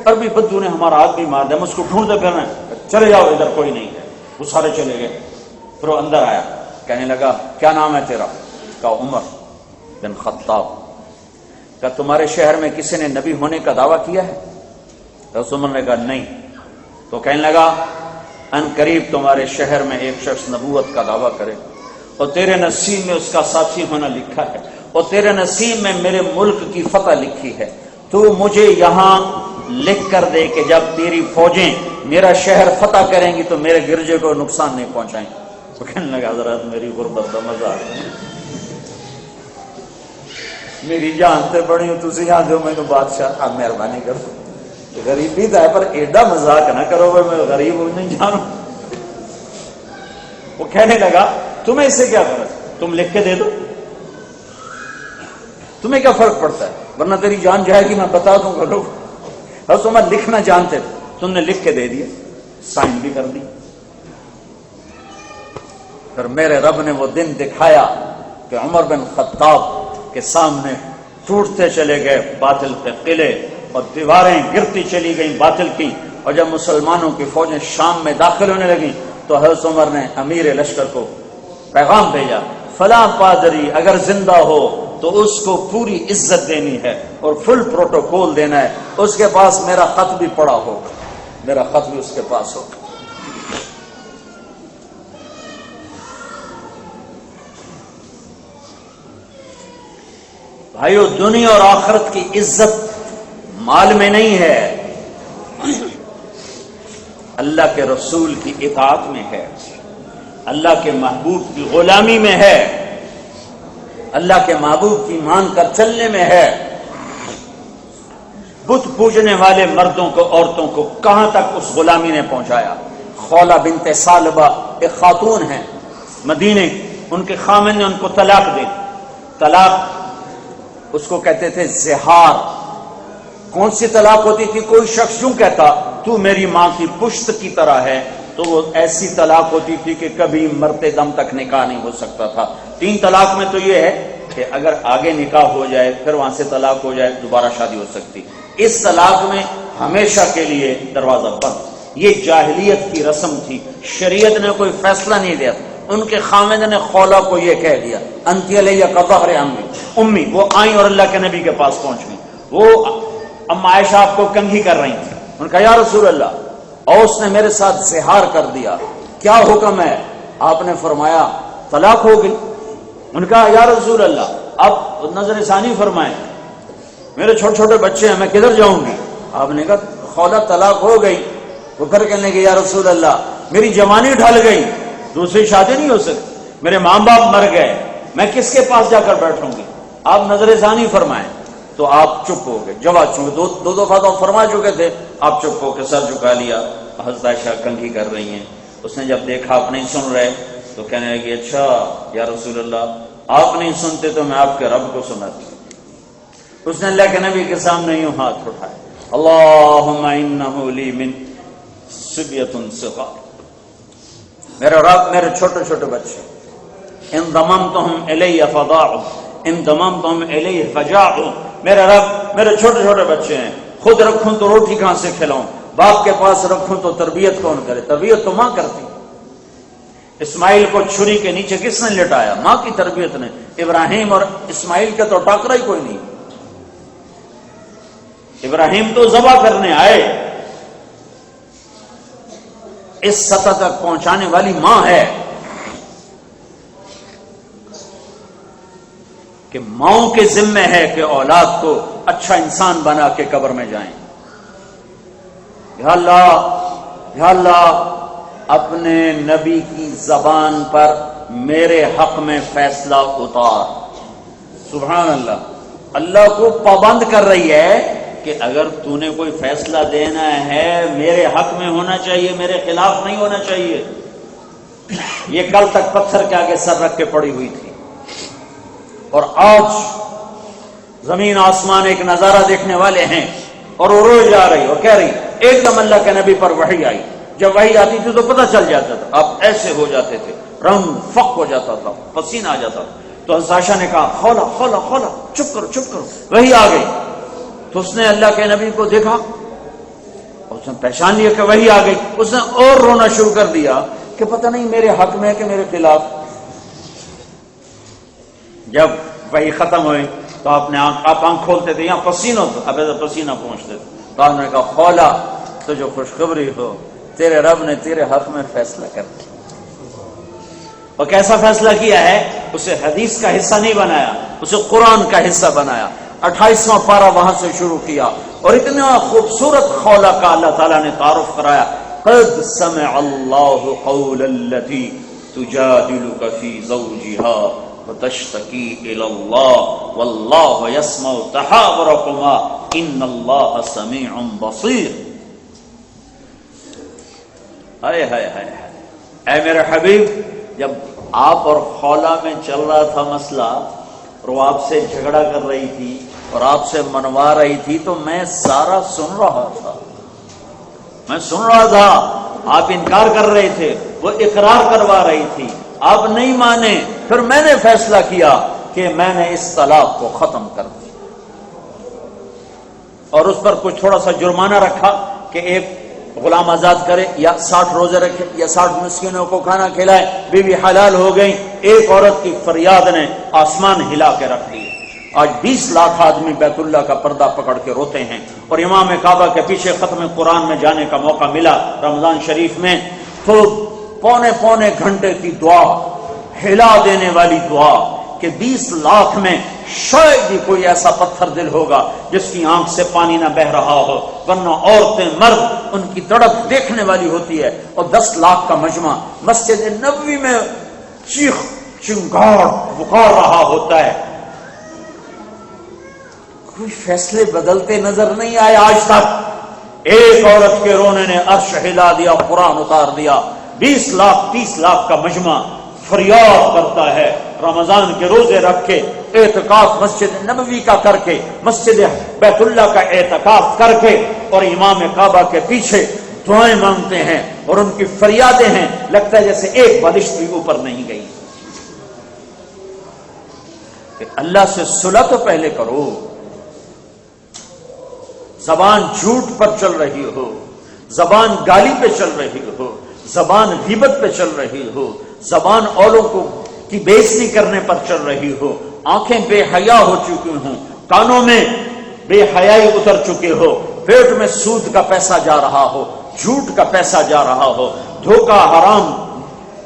عربی بدو نے ہمارا آدمی مار دیا، ہم اس کو ڈھونڈتے پھر رہے ہیں، چلے جاؤ ادھر کوئی نہیں ہے۔ وہ سارے چلے گئے، پھر وہ اندر آیا، کہنے لگا کیا نام ہے تیرا؟ کہا عمر بن خطاب۔ کہا تمہارے شہر میں کسی نے نبی ہونے کا دعویٰ کیا ہے؟ تو عمر نے کہا نہیں۔ تو کہنے لگا ان قریب تمہارے شہر میں ایک شخص نبوت کا دعویٰ کرے اور تیرے نصیب میں اس کا ساتھی ہونا لکھا ہے اور تیرے نصیب میں میرے ملک کی فتح لکھی ہے، تو مجھے یہاں لکھ کر دے کہ جب تیری فوجیں میرا شہر فتح کریں گی تو میرے گرجے کو نقصان نہیں پہنچائیں۔ تو کہنے لگا حضرت میری غربت کا مذاق ہے، میری جان تے بڑی ہوں، تسی یہاں دو میں بادشاہ، آپ مہربانی کرو، غریبی تو ہے پر ایڈا مذاق نہ کرو میں غریب ہوں نہیں جانوں۔ وہ کہنے لگا تمہیں اس سے کیا فرق، تم لکھ کے دے دو، تمہیں کیا فرق پڑتا ہے، ورنہ تیری جان جائے گی، میں بتا دوں گا لوگ، اور تمہیں لکھنا جانتے تھے، تم نے لکھ کے دے دیا، سائن بھی کر دی۔ پھر میرے رب نے وہ دن دکھایا کہ عمر بن خطاب کے سامنے ٹوٹتے چلے گئے باطل کے قلعے اور دیواریں گرتی چلی گئیں باطل کی، اور جب مسلمانوں کی فوجیں شام میں داخل ہونے لگیں تو حضرت عمر نے امیر لشکر کو پیغام بھیجا، فلاں پادری اگر زندہ ہو تو اس کو پوری عزت دینی ہے اور فل پروٹوکول دینا ہے، اس کے پاس میرا خط بھی پڑا ہو، میرا خط بھی اس کے پاس ہو۔ بھائیو دنیا اور آخرت کی عزت مال میں نہیں ہے، اللہ کے رسول کی اطاعت میں ہے، اللہ کے محبوب کی غلامی میں ہے، اللہ کے محبوب کی مان کر چلنے میں ہے۔ بت پوجنے والے مردوں کو عورتوں کو کہاں تک اس غلامی نے پہنچایا۔ خولہ بنت ثعلبہ ایک خاتون ہیں مدینے، ان کے خامن نے ان کو طلاق دی، طلاق اس کو کہتے تھے زہار۔ کون سی طلاق ہوتی تھی؟ کوئی شخص یوں کہتا تو میری ماں کی پشت کی طرح ہے، تو وہ ایسی طلاق ہوتی تھی کہ کبھی مرتے دم تک نکاح نہیں ہو سکتا تھا۔ 3 طلاق میں تو یہ ہے کہ اگر آگے نکاح ہو جائے پھر وہاں سے طلاق ہو جائے دوبارہ شادی ہو سکتی، اس طلاق میں ہمیشہ کے لیے دروازہ بند۔ یہ جاہلیت کی رسم تھی، شریعت نے کوئی فیصلہ نہیں دیا، ان کے خامد نے خولہ کو یہ کہہ دیا انتی علیہ کظہر امی۔ وہ آئیں اور اللہ کے نبی کے پاس پہنچ گئی، وہ اما عائشہ آپ کو کنگھی کر رہی تھی، ان کا یا رسول اللہ اور اس نے میرے ساتھ زہار کر دیا، کیا حکم ہے؟ آپ نے فرمایا طلاق ہو گئی۔ ان کا یا رسول اللہ اب نظر ثانی فرمائیں، میرے چھوٹے چھوٹے بچے ہیں میں کدھر جاؤں گی؟ آپ نے کہا خولہ طلاق ہو گئی۔ وہ پھر کہنے لگے یا رسول اللہ میری جوانی ڈھل گئی، دوسری شادی نہیں ہو سکتی، میرے ماں باپ مر گئے، میں کس کے پاس جا کر بیٹھوں گی؟ آپ نظر ثانی فرمائیں۔ تو آپ چپ ہو گئے، جواب چونکہ دو دفعہ تو فرما چکے تھے، آپ چپ ہو کے سر جھکا لیا۔ حضرت عائشہ کنگھی کر رہی ہیں، اس نے جب دیکھا آپ نہیں سن رہے تو کہنے لگی اچھا یا رسول اللہ آپ نہیں سنتے تو میں آپ کے رب کو سناتی۔ اس نے اللہ کے نبی کے سامنے یوں ہاتھ اٹھائے، اللہم انہ لی من صبیۃ صغار، میرے رب میرے چھوٹے چھوٹے بچے، ان ضممتہم الی فضاعوا ان ضممتہم الی فجاعوا، میرے رب میرے چھوٹے چھوٹے بچے ہیں، خود رکھوں تو روٹی کہاں سے کھلاؤں، باپ کے پاس رکھوں تو تربیت کون کرے؟ تربیت تو ماں کرتی۔ اسماعیل کو چھری کے نیچے کس نے لٹایا؟ ماں کی تربیت نے۔ ابراہیم اور اسماعیل کے تو ٹاکرا ہی کوئی نہیں، ابراہیم تو ذبح کرنے آئے، اس سطح تک پہنچانے والی ماں ہے کہ ماؤں کے ذمہ ہے کہ اولاد کو اچھا انسان بنا کے قبر میں جائیں۔ یا اللہ اپنے نبی کی زبان پر میرے حق میں فیصلہ اتار۔ سبحان اللہ، اللہ کو پابند کر رہی ہے کہ اگر تو نے کوئی فیصلہ دینا ہے میرے حق میں ہونا چاہیے، میرے خلاف نہیں ہونا چاہیے۔ یہ کل تک پتھر کے آگے سر رکھ کے پڑی ہوئی تھی، اور آج زمین آسمان ایک نظارہ دیکھنے والے ہیں، اور وہ روئے جا رہی اور کہہ رہی ایک دم اللہ کے نبی پر وحی آئی، جب وحی آتی تھی تو پتہ چل جاتا تھا، آپ ایسے ہو جاتے تھے، رنگ فق ہو جاتا تھا، پسینہ آ جاتا تھا۔ تو حضرت عائشہ نے کہا خولا خولا خولا، چپ کرو چپ کرو، وحی آ گئی۔ تو اس نے اللہ کے نبی کو دیکھا، اس نے پہچان لیا کہ وہی آ گئی. اس نے اور رونا شروع کر دیا کہ پتہ نہیں میرے حق میں ہے کہ میرے خلاف. جب وہی ختم ہوئی تو آپ آنکھ کھولتے تھے، یہاں پسینہ پسینہ پہنچتے تھے. تو آپ نے کہا خولا تو جو خوشخبری ہو، تیرے رب نے تیرے حق میں فیصلہ کر دیا. اور کیسا فیصلہ کیا ہے؟ اسے حدیث کا حصہ نہیں بنایا، اسے قرآن کا حصہ بنایا. 28واں پارہ وہاں سے شروع کیا اور اتنا خوبصورت خولا کا اللہ تعالیٰ نے تعارف کرایا. قد سمع اللہ قول التي تجادلك في زوجها وتشتكي الى الله والله يسمع تحاوركما ان الله سميع بصير. ہائے ہائے ہائے ہائے، اے میرے حبیب، جب آپ اور خولا میں چل رہا تھا مسئلہ اور وہ آپ سے جھگڑا کر رہی تھی اور آپ سے منوا رہی تھی تو میں سارا سن رہا تھا. میں سن رہا تھا. آپ انکار کر رہے تھے، وہ اقرار کروا رہی تھی، آپ نہیں مانے. پھر میں نے فیصلہ کیا کہ میں نے اس طلاق کو ختم کر دیا اور اس پر کچھ تھوڑا سا جرمانہ رکھا کہ ایک غلام آزاد کرے یا 60 روزے رکھے یا 60 مسکینوں کو کھانا کھلائے. بیوی حلال ہو گئی. ایک عورت کی فریاد نے آسمان ہلا کے رکھ لیے. آج 20 لاکھ آدمی بیت اللہ کا پردہ پکڑ کے روتے ہیں اور امام کعبہ کے پیچھے ختم قرآن میں جانے کا موقع ملا رمضان شریف میں تو پونے گھنٹے کی دعا، ہلا دینے والی دعا کہ 20 لاکھ میں شاید ہی کوئی ایسا پتھر دل ہوگا جس کی آنکھ سے پانی نہ بہ رہا ہو، ورنہ عورتیں مرد ان کی تڑپ دیکھنے والی ہوتی ہے. اور 10 لاکھ کا مجمع مسجد نبوی میں چیخ چنگاڑ پکار رہا ہوتا ہے. کوئی فیصلے بدلتے نظر نہیں آئے آج تک. ایک عورت کے رونے نے عرش ہلا دیا، قرآن اتار دیا. 20 لاکھ 30 لاکھ کا مجمع فریاد کرتا ہے رمضان کے روزے رکھ کے، اعتکاف مسجد نبوی کا کر کے، مسجد بیت اللہ کا اعتکاف کر کے اور امام کعبہ کے پیچھے دعائیں مانگتے ہیں اور ان کی فریادیں ہیں. لگتا ہے جیسے ایک بارش بھی اوپر نہیں گئی. کہ اللہ سے صلح تو پہلے کرو. زبان جھوٹ پر چل رہی ہو، زبان گالی پہ چل رہی ہو، زبان غیبت پہ چل رہی ہو، زبان اولوں کو کی بے عزتی کرنے پر چل رہی ہو، آنکھیں بے حیا ہو چکی ہوں، کانوں میں بے حیائی اتر چکے ہو، پیٹ میں سود کا پیسہ جا رہا ہو، جھوٹ کا پیسہ جا رہا ہو، دھوکہ حرام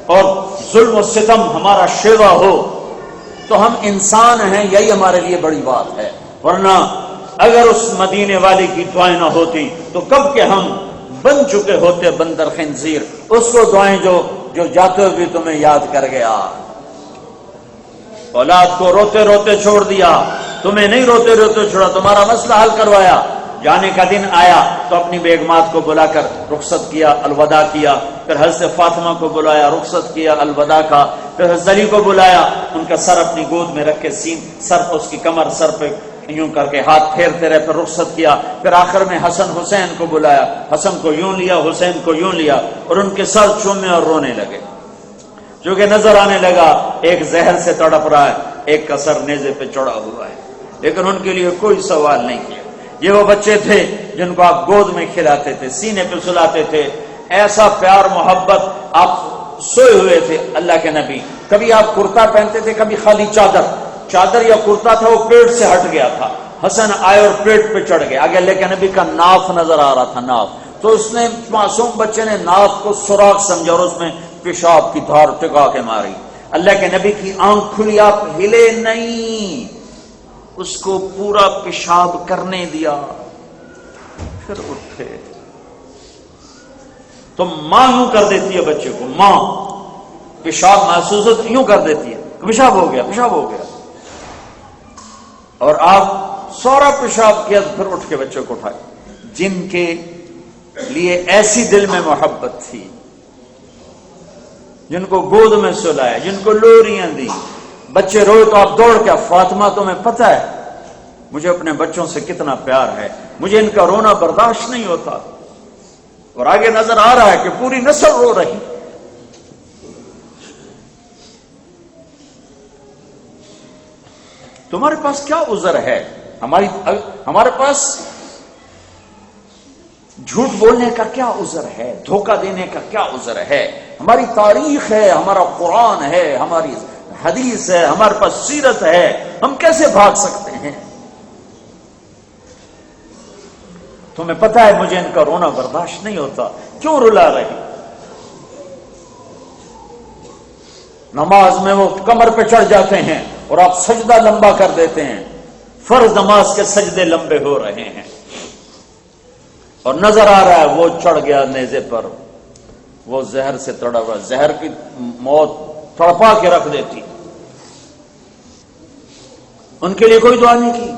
اور ظلم و ستم ہمارا شیوا ہو، تو ہم انسان ہیں، یہی ہمارے لیے بڑی بات ہے. ورنہ اگر اس مدینے والی کی دعائیں نہ ہوتی تو کب کے ہم بن چکے ہوتے بندر خنزیر. اس کو دعائیں جو جاتے ہوئے تمہیں یاد کر گیا. اولاد کو روتے روتے چھوڑ دیا، تمہیں نہیں روتے روتے چھوڑا، تمہارا مسئلہ حل کروایا. جانے کا دن آیا تو اپنی بیگمات کو بلا کر رخصت کیا، الوداع کیا. پھر حضرت فاطمہ کو بلایا، رخصت کیا، الوداع کا. پھر حضرت علی کو بلایا، ان کا سر اپنی گود میں رکھ کے سر پر اس کی کمر سر پہ یوں کر کے ہاتھ پھیرتے رہے، پھر رخصت کیا. پھر آخر میں حسن حسین کو بلایا، حسن کو یوں لیا، حسین کو یوں لیا اور ان کے سر چومے اور رونے لگے. چونکہ نظر آنے لگا ایک زہر سے تڑپ رہا ہے، ایک کا سر نیزے پہ چڑھا ہوا ہے. لیکن ان کے لیے کوئی سوال نہیں کیا. یہ وہ بچے تھے جن کو آپ گود میں کھلاتے تھے، سینے پہ سلاتے تھے. ایسا پیار محبت. آپ سوئے ہوئے تھے، اللہ کے نبی کبھی آپ کرتا پہنتے تھے، کبھی خالی چادر یا کرتا تھا وہ پیٹ سے ہٹ گیا تھا. حسن آئے اور پیٹ پہ چڑھ گئے. آگے اللہ کے نبی کا ناف نظر آ رہا تھا، ناف. تو اس نے معصوم بچے نے ناف کو سوراخ سمجھا اور اس میں پیشاب کی دھار ٹکا کے ماری. اللہ کے نبی کی آنکھ کھلی، آپ ہلے نہیں، اس کو پورا پیشاب کرنے دیا، پھر اٹھے. تو ماں یوں کر دیتی ہے بچے کو، ماں پیشاب محسوس ہوتا یوں کر دیتی ہے، پیشاب ہو گیا، پیشاب ہو گیا. اور آپ سورا پیشاب کیا تو پھر اٹھ کے بچے کو اٹھائے. جن کے لیے ایسی دل میں محبت تھی، جن کو گود میں سلایا، جن کو لوریاں دی. بچے روئے تو آپ دوڑ کے، فاطمہ تمہیں پتہ ہے مجھے اپنے بچوں سے کتنا پیار ہے، مجھے ان کا رونا برداشت نہیں ہوتا. اور آگے نظر آ رہا ہے کہ پوری نسل رو رہی. تمہارے پاس کیا عذر ہے؟ ہمارے پاس جھوٹ بولنے کا کیا عذر ہے؟ دھوکہ دینے کا کیا عذر ہے؟ ہماری تاریخ ہے، ہمارا قرآن ہے، ہماری حدیث ہے، ہمارے پاس سیرت ہے، ہم کیسے بھاگ سکتے ہیں؟ تمہیں پتہ ہے مجھے ان کا رونا برداشت نہیں ہوتا، کیوں رلا رہی؟ نماز میں وہ کمر پہ چڑھ جاتے ہیں اور آپ سجدہ لمبا کر دیتے ہیں، فرض نماز کے سجدے لمبے ہو رہے ہیں اور نظر آ رہا ہے وہ چڑھ گیا نیزے پر، وہ زہر سے تڑا ہوا، زہر کی موت تڑپا کے رکھ دیتی، ان کے لیے کوئی دعا نہیں کی،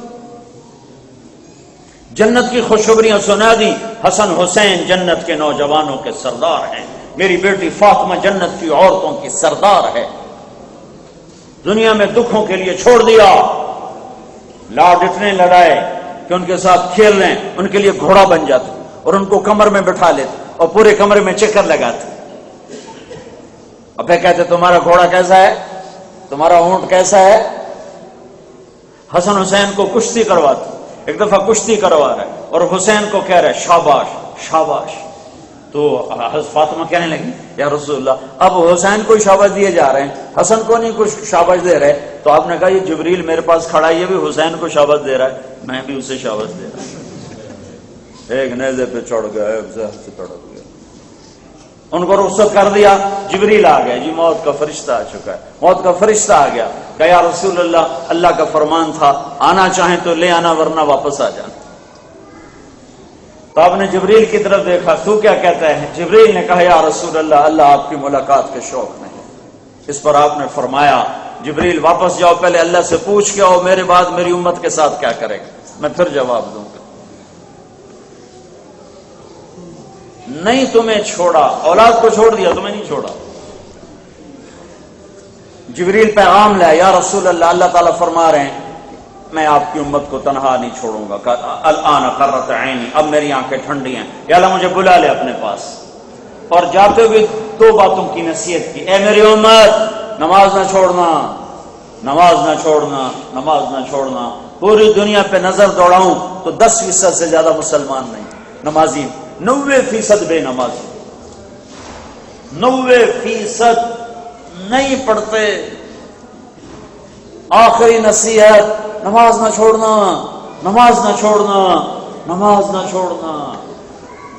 جنت کی خوشخبریاں سنا دی، حسن حسین جنت کے نوجوانوں کے سردار ہیں، میری بیٹی فاطمہ جنت کی عورتوں کی سردار ہے، دنیا میں دکھوں کے لیے چھوڑ دیا، لاڈ اتنے لڑائے کہ ان کے ساتھ کھیل رہے ہیں، ان کے لیے گھوڑا بن جاتے اور ان کو کمر میں بٹھا لیتے اور پورے کمرے میں چکر لگاتے، اب کہتے تمہارا گھوڑا کیسا ہے، تمہارا اونٹ کیسا ہے؟ حسن حسین کو کشتی کرواتے، ایک دفعہ کشتی کروا رہے اور حسین کو کہہ رہے شاباش شاباش، تو حضرت فاطمہ کہنے لگی یا رسول اللہ اب حسین کو شاباش دیے جا رہے ہیں، حسن کو نہیں کچھ شاباش دے رہے، تو آپ نے کہا یہ جبریل میرے پاس کھڑا ہے، یہ بھی حسین کو شاباش دے رہا ہے، میں بھی اسے شاباش دے رہا ہوں۔ ایک نیزے پہ چڑھ گیا، ایک زہر سے تڑپ گیا، ان کو رخصت کر دیا، جبریل آ گیا، جی موت کا فرشتہ آ چکا ہے، موت کا فرشتہ آ گیا، کہ یا رسول اللہ کا فرمان تھا آنا چاہیں تو لے آنا ورنہ واپس آ جانا۔ تو آپ نے جبریل کی طرف دیکھا، تو کیا کہتا ہے؟ جبریل نے کہا یا رسول اللہ آپ کی ملاقات کے شوق نہیں۔ اس پر آپ نے فرمایا جبریل واپس جاؤ، پہلے اللہ سے پوچھ کے آؤ میرے بعد میری امت کے ساتھ کیا کرے گا، میں پھر جواب دوں گا۔ نہیں تمہیں چھوڑا، اولاد کو چھوڑ دیا، تمہیں نہیں چھوڑا۔ جبریل پیغام لیا یا رسول اللہ تعالیٰ فرما رہے ہیں میں آپ کی امت کو تنہا نہیں چھوڑوں گا، الآن قرۃ عینی، اب میری آنکھیں ٹھنڈی ہیں، یا اللہ مجھے بلا لے اپنے پاس۔ اور جاتے ہوئے دو باتوں کی نصیحت کی، اے میری امت نماز نہ چھوڑنا، نماز نہ چھوڑنا، نماز نہ چھوڑنا۔ پوری دنیا پہ نظر دوڑاؤں تو 10% سے زیادہ مسلمان نہیں نمازی، 90% بے نمازی، 90% نہیں پڑھتے۔ آخری نصیحت نماز نہ چھوڑنا، نماز نہ چھوڑنا، نماز نہ چھوڑنا۔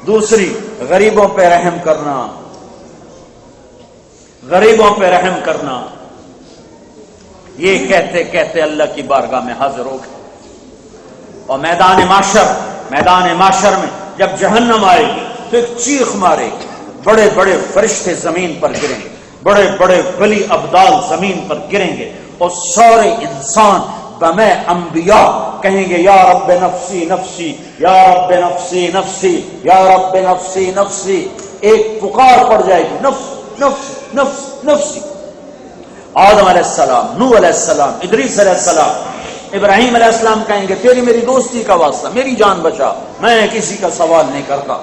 دوسری غریبوں پہ رحم کرنا، غریبوں پہ رحم کرنا۔ یہ کہتے کہتے اللہ کی بارگاہ میں حاضر ہو گئے اور میدان معشر میں جب جہنم آئے گی تو ایک چیخ مارے گی، بڑے بڑے فرشتے زمین پر گریں گے، بڑے بڑے ولی ابدال زمین پر گریں گے اور سارے انسان بمے انبیاء کہیں گے یا رب نفسی نفسی، یا رب نفسی نفسی، یا رب نفسی نفسی۔ ایک پکار پڑ جائے گی نفس نفس نفس نفسی۔ آدم علیہ السلام، نوح علیہ السلام، ادریس علیہ السلام، ابراہیم علیہ السلام کہیں گے تیری میری دوستی کا واسطہ میری جان بچا، میں کسی کا سوال نہیں کرتا۔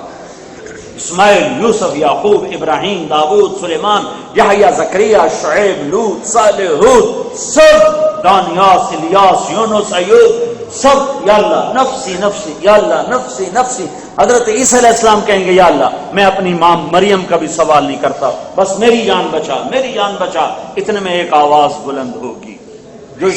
اسماعیل، یوسف، یعقوب، ابراہیم، داؤد، سلیمان، یحییٰ، زکریا، شعیب، لوط، صالح، ہود، سب دانیاس، الیاس، یونس، ایوب، سب یا اللہ نفسی نفسی، یا اللہ نفسی نفسی۔ حضرت عیسیٰ علیہ السلام کہیں گے یا اللہ میں اپنی ماں مریم کا بھی سوال نہیں کرتا، بس میری جان بچا، میری جان بچا۔ اتنے میں ایک آواز بلند ہوگی جو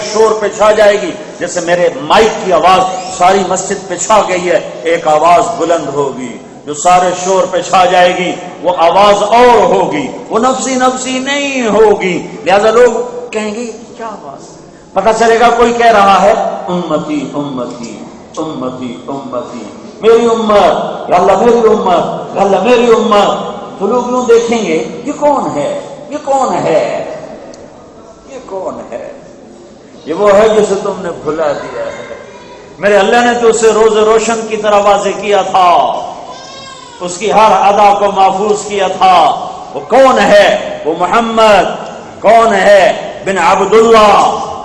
شور پہ چھا جائے گی، جیسے میرے مائک کی آواز ساری مسجد پہ چھا گئی ہے، ایک آواز بلند ہوگی جو سارے شور پہ چھا جائے گی، وہ آواز اور ہوگی، وہ نفسی نفسی نہیں ہوگی۔ لہذا لوگ کہیں گے کیا آواز، پتہ چلے گا کوئی کہہ رہا ہے امتی امتی امتی امتی، میری امت، یا اللہ میری امت، یا اللہ میری امت۔ تو لوگ یوں دیکھیں گے یہ کون ہے، یہ کون ہے، یہ کون ہے؟ یہ وہ ہے جسے تم نے بھلا دیا ہے۔ میرے اللہ نے تو اسے روز روشن کی طرح واضح کیا تھا، اس کی ہر ادا کو محفوظ کیا تھا۔ وہ کون ہے؟ وہ محمد۔ کون ہے؟ بن عبداللہ۔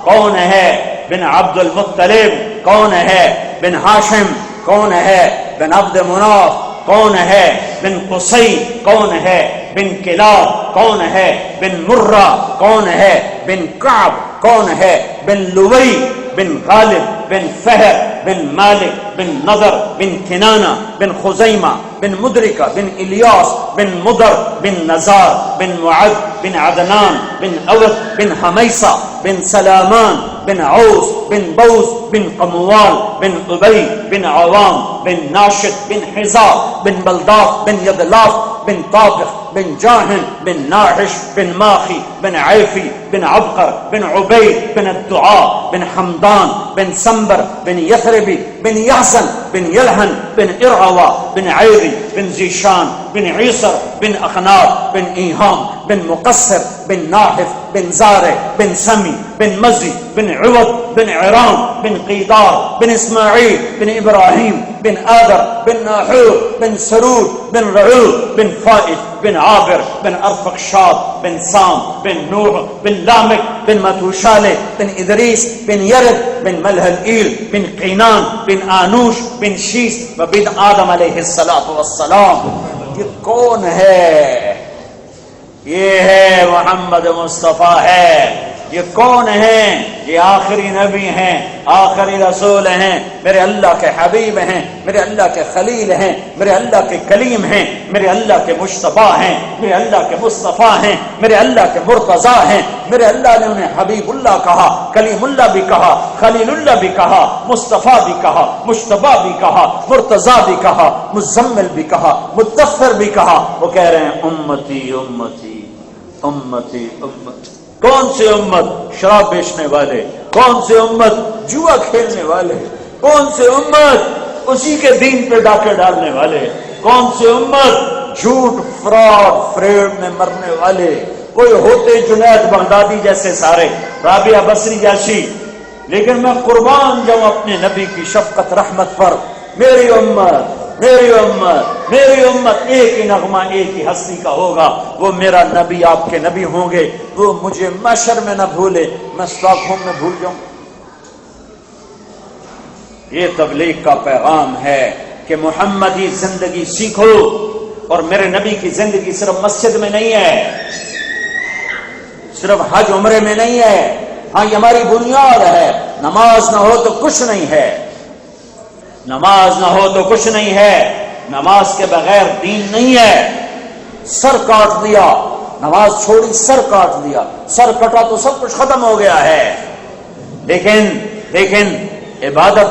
کون ہے؟ بن عبد المطلب۔ کون ہے؟ بن ہاشم۔ کون ہے؟ بن عبد مناف۔ کون ہے؟ بن قصی۔ کون ہے؟ بن کلاب۔ کون ہے؟ بن مرہ۔ کون ہے؟ بن کعب۔ کون ہے؟ بن لوئی بن غالب بن فہر بن مالک بن نضر بن کنانہ بن خزیمہ بن مدرکہ بن الیاس بن مدر بن نزار بن معد بن عدنان بن اوت بن حمیسہ بن سلامان بن عوس بن بوس بن قموال بن ابی بن عوام بن ناشد بن حزار بن بلداف بن یدلاف بن طابق بن جاہن بن ناحش بن ماخی بن عیفی بن عبقر بن عبید بن الدعاء بن حمدان بن سنبر بن یثربی بن یحزن بن یلحن بن ارعوا بن عیری بن زیشان بن عیسر بن اخناب بن ایہام بن مقصر بن ناحف بن زارع بن سمی بن مزی بن عوض بن عرام بن قیدار بن اسماعیل بن ابراہیم بن آدر بن ناحور بن سرود بن رعود بن فائد بن عابر بن ارفخشاد بن سام بن نوح بن لامک بن متوشالہ بن ادریس بن یرد بن ملہلئیل بن قینان بن آنوش بن شیس وبن آدم علیہ السلام. یہ کون ہے؟ یہ ہے محمد مصطفیٰ ہے. یہ کون ہیں؟ یہ آخری نبی ہیں، آخری رسول ہیں، میرے اللہ کے حبیب ہیں، میرے اللہ کے خلیل ہیں، میرے اللہ کے کلیم ہیں، میرے اللہ کے مجتبی ہیں، میرے اللہ کے مصطفیٰ ہیں، میرے اللہ کے مرتضیٰ ہیں. میرے اللہ نے انہیں حبیب اللہ کہا، کلیم اللہ بھی کہا، خلیل اللہ بھی کہا، مصطفیٰ بھی کہا، مجتبی بھی کہا، مرتضیٰ بھی کہا، مزمل بھی کہا، مدثر بھی کہا. وہ کہہ رہے ہیں امتی امتی امتی امتی. کون سی امت؟ شراب بیچنے والے. کون سی امت؟ جوا کھیلنے والے. کون سی امت؟ اسی کے دین پہ ڈاکے ڈالنے والے. کون سی امت؟ جھوٹ فراڈ فریب میں مرنے والے. کوئی ہوتے جنید بغدادی جیسے سارے، رابعہ بصری جیسی، لیکن میں قربان جاؤں اپنے نبی کی شفقت رحمت پر. میری امت میری امت میری امت ایک ہی نغمہ ایک ہی ہستی کا ہوگا. وہ میرا نبی آپ کے نبی ہوں گے. وہ مجھے محشر میں نہ بھولے، میں اسٹاک ہوم میں بھول جاؤں. یہ تبلیغ کا پیغام ہے کہ محمدی زندگی سیکھو. اور میرے نبی کی زندگی صرف مسجد میں نہیں ہے، صرف حج عمرے میں نہیں ہے. ہاں یہ ہماری بنیاد ہے. نماز نہ ہو تو کچھ نہیں ہے، نماز نہ ہو تو کچھ نہیں ہے. نماز کے بغیر دین نہیں ہے. سر کاٹ دیا، نماز چھوڑی، سر کاٹ دیا. سر کٹا تو سب کچھ ختم ہو گیا ہے. لیکن عبادت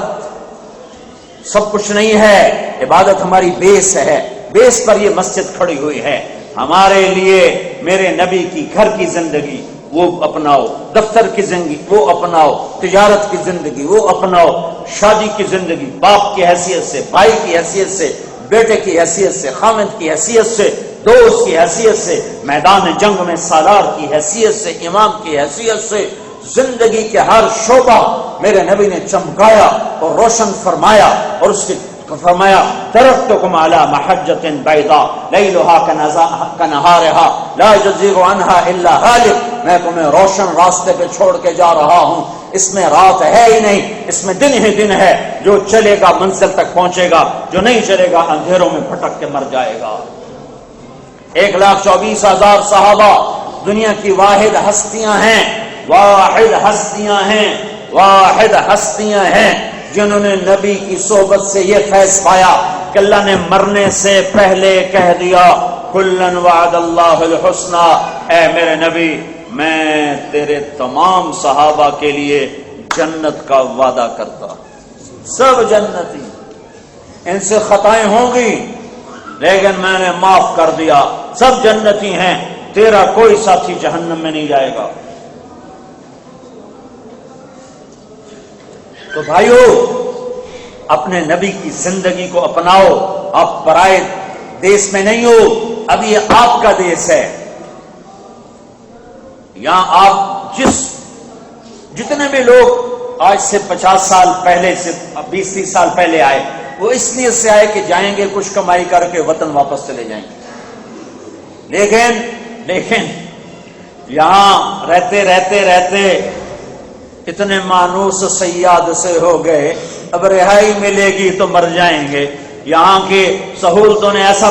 سب کچھ نہیں ہے. عبادت ہماری بیس ہے. بیس پر یہ مسجد کھڑی ہوئی ہے. ہمارے لیے میرے نبی کی گھر کی زندگی وہ اپناؤ، دفتر کی زندگی وہ اپناؤ، تجارت کی زندگی وہ اپناؤ، شادی کی زندگی باپ کی حیثیت سے، بھائی کی حیثیت سے، بیٹے کی حیثیت سے، خامد کی حیثیت سے، دوست کی حیثیت سے، میدان جنگ میں سالار کی حیثیت سے، امام کی حیثیت سے. زندگی کے ہر شعبہ میرے نبی نے چمکایا اور روشن فرمایا. اور اس کے فرمایا ترکتکم علی محجۃ بیضاء لیلھا کنہارھا لا یزیغ عنھا الا ہالک. میں تمہیں روشن راستے پہ چھوڑ کے جا رہا ہوں. اس میں رات ہے ہی نہیں، اس میں دن ہی دن ہے. جو چلے گا منزل تک پہنچے گا، جو نہیں چلے گا اندھیروں میں بھٹک کے مر جائے گا. 1,24,000 صحابہ دنیا کی واحد ہستیاں ہیں، واحد ہستیاں ہیں جنہوں نے نبی کی صحبت سے یہ فیض پایا کہ اللہ نے مرنے سے پہلے کہہ دیا کلن وعد اللہ الحسنی. اے میرے نبی، میں تیرے تمام صحابہ کے لیے جنت کا وعدہ کرتا. سب جنتی، ان سے خطائیں ہوں گی لیکن میں نے معاف کر دیا. سب جنتی ہیں، تیرا کوئی ساتھی جہنم میں نہیں جائے گا. تو بھائیو، اپنے نبی کی زندگی کو اپناؤ. آپ پرائے دیس میں نہیں ہو، اب یہ آپ کا دیس ہے. یہاں آپ جتنے بھی لوگ آج سے 50 سال پہلے سے 20-30 سال پہلے آئے، وہ اس لیے سے آئے کہ جائیں گے کچھ کمائی کر کے وطن واپس چلے جائیں گے. لیکن یہاں رہتے اتنے مانوس سیاد سے ہو گئے، اب رہائی ملے گی تو مر جائیں گے. یہاں کی سہولتوں نے ایسا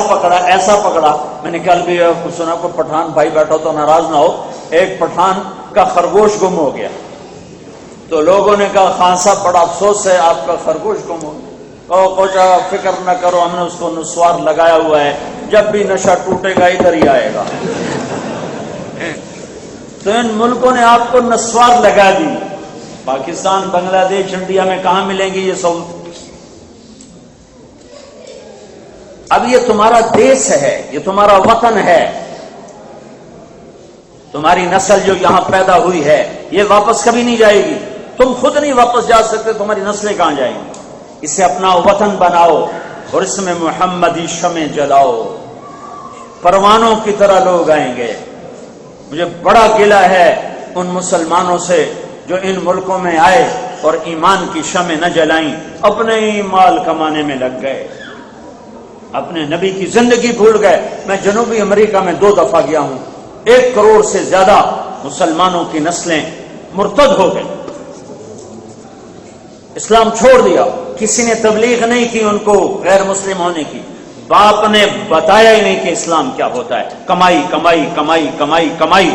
پکڑا. میں نے کل بھی سنا کوئی پٹھان بھائی بیٹھا تو ناراض نہ ہو، ایک پٹھان کا خرگوش گم ہو گیا. تو لوگوں نے کہا خان صاحب بڑا افسوس ہے آپ کا خرگوش گم ہو گیا۔ کوچا فکر نہ کرو، ہم نے اس کو نسوار لگایا ہوا ہے، جب بھی نشہ ٹوٹے گا ادھر ہی آئے گا۔ تو ان ملکوں نے آپ کو نسوار لگا دی۔ پاکستان، بنگلہ دیش، انڈیا میں کہاں ملیں گی یہ سہولت؟ اب یہ تمہارا دیش ہے، یہ تمہارا وطن ہے، تمہاری نسل جو یہاں پیدا ہوئی ہے یہ واپس کبھی نہیں جائے گی، تم خود نہیں واپس جا سکتے، تمہاری نسلیں کہاں جائیں گی؟ اسے اپنا وطن بناؤ اور اس میں محمدی شمع جلاؤ، پروانوں کی طرح لوگ آئیں گے۔ مجھے بڑا گلہ ہے ان مسلمانوں سے جو ان ملکوں میں آئے اور ایمان کی شمع نہ جلائیں، اپنے ہی مال کمانے میں لگ گئے، اپنے نبی کی زندگی بھول گئے۔ میں جنوبی امریکہ میں 2 دفعہ گیا ہوں، 1 کروڑ سے زیادہ مسلمانوں کی نسلیں مرتد ہو گئی، اسلام چھوڑ دیا۔ کسی نے تبلیغ نہیں کی ان کو غیر مسلم ہونے کی، باپ نے بتایا ہی نہیں کہ اسلام کیا ہوتا ہے۔ کمائی کمائی کمائی کمائی کمائی،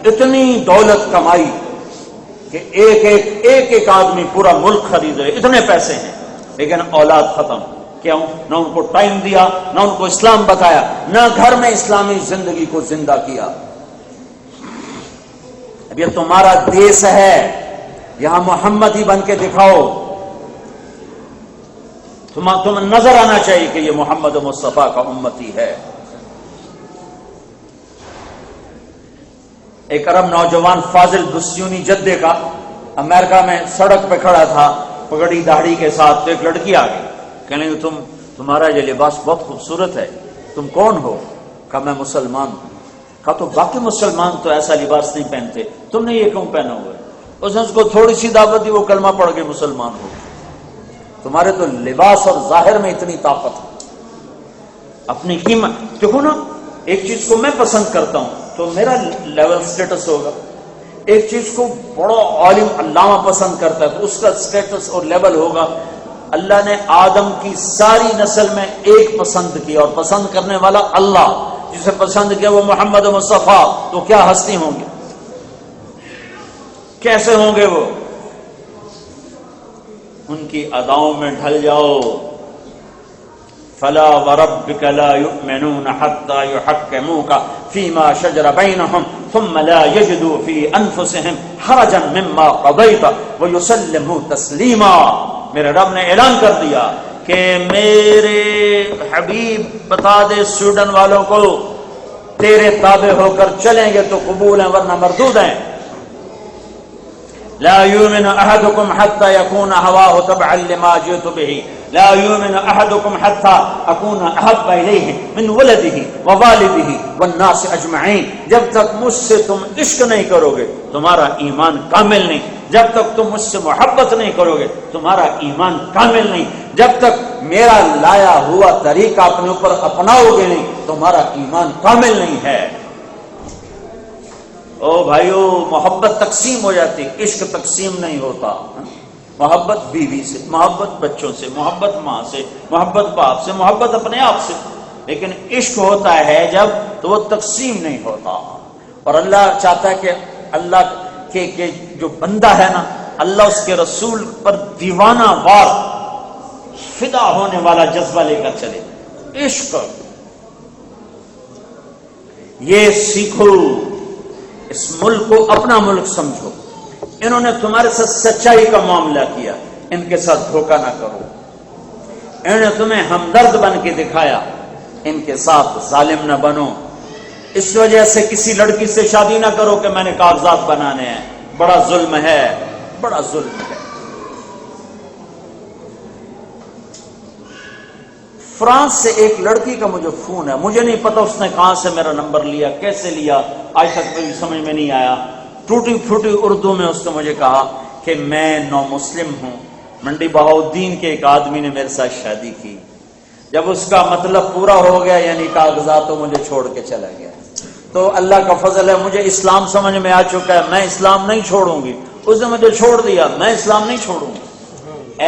اتنی دولت کمائی کہ ایک آدمی پورا ملک خرید رہے، اتنے پیسے ہیں، لیکن اولاد ختم۔ کیوں؟ نہ ان کو ٹائم دیا، نہ ان کو اسلام بتایا، نہ گھر میں اسلامی زندگی کو زندہ کیا۔ اب یہ تمہارا دیس ہے، یہاں محمد ہی بن کے دکھاؤ، تمہیں نظر آنا چاہیے کہ یہ محمد مصطفیٰ کا امتی ہے۔ ایک عرب نوجوان فاضل بسیونی جدے کا امریکہ میں سڑک پہ کھڑا تھا پگڑی داڑھی کے ساتھ، تو ایک لڑکی آ گئی، کہنے لگی تمہارا یہ لباس بہت خوبصورت ہے، تم کون ہو؟ کہا میں مسلمان ہوں۔ کہا تو باقی مسلمان تو ایسا لباس نہیں پہنتے، تم نے یہ کیوں پہنا ہوا ہے؟ اس نے اس کو تھوڑی سی دعوت دی، وہ کلمہ پڑھ کے مسلمان ہو۔ تمہارے تو لباس اور ظاہر میں اتنی طاقت ہے، اپنی قیمت دیکھو نا۔ ایک چیز کو میں پسند کرتا ہوں تو میرا لیول سٹیٹس ہوگا، ایک چیز کو بڑا عالم علامہ پسند کرتا ہے تو اس کا سٹیٹس اور لیول ہوگا۔ اللہ نے آدم کی ساری نسل میں ایک پسند کیا، اور پسند کرنے والا اللہ، جسے پسند کیا وہ محمد مصطفیٰ، تو کیا ہستی ہوں گے، کیسے ہوں گے وہ؟ ان کی اداؤں میں ڈھل جاؤ۔ فلا وربك لا يؤمنون حتى يحكموك فيما شجر بينهم ثم لا يجدوا في انفسهم حرجا مما قضيت ويسلموا تسليما۔ میرے رب نے اعلان کر دیا کہ میرے حبیب بتا دے سویڈن والوں کو تیرے تابع ہو کر چلیں گے تو قبول ہیں ورنہ مردود ہیں۔ لا يؤمن احدكم حتى يكون هواه تبعا لما جئت به، لا يؤمن احدكم حتى اكون احب اليه من ولده ووالده والناس اجمعين۔ جب تک مجھ سے تم عشق نہیں کرو گے تمہارا ایمان کامل نہیں، جب تک تم مجھ سے محبت نہیں کرو گے تمہارا ایمان کامل نہیں، جب تک میرا لایا ہوا طریقہ اپنے اوپر اپناؤ گے نہیں تمہارا ایمان کامل نہیں ہے۔ او بھائیو، محبت تقسیم ہو جاتی، عشق تقسیم نہیں ہوتا۔ محبت بیوی سے، محبت بچوں سے، محبت ماں سے، محبت باپ سے، محبت اپنے آپ سے، لیکن عشق ہوتا ہے جب تو وہ تقسیم نہیں ہوتا۔ اور اللہ چاہتا ہے کہ اللہ کے جو بندہ ہے نا، اللہ اس کے رسول پر دیوانہ وار فدا ہونے والا جذبہ لے کر چلے۔ عشق یہ سیکھو، اس ملک کو اپنا ملک سمجھو۔ انہوں نے تمہارے ساتھ سچائی کا معاملہ کیا، ان کے ساتھ دھوکہ نہ کرو۔ انہوں نے تمہیں ہمدرد بن کے دکھایا، ان کے ساتھ ظالم نہ بنو۔ اس وجہ سے کسی لڑکی سے شادی نہ کرو کہ میں نے کاغذات بنانے ہیں، بڑا ظلم ہے، بڑا ظلم ہے۔ فرانس سے ایک لڑکی کا مجھے فون ہے، مجھے نہیں پتا اس نے کہاں سے میرا نمبر لیا، کیسے لیا، آج تک میری سمجھ میں نہیں آیا۔ ٹوٹی پھوٹی اردو میں اس نے مجھے کہا کہ میں نو مسلم ہوں، منڈی بہاؤدین کے ایک آدمی نے میرے ساتھ شادی کی، جب اس کا مطلب پورا ہو گیا یعنی کاغذات تو مجھے چھوڑ کے چلا گیا۔ تو اللہ کا فضل ہے، مجھے اسلام سمجھ میں آ چکا ہے، میں اسلام نہیں چھوڑوں گی، اس نے مجھے چھوڑ دیا، میں اسلام نہیں چھوڑوں گی۔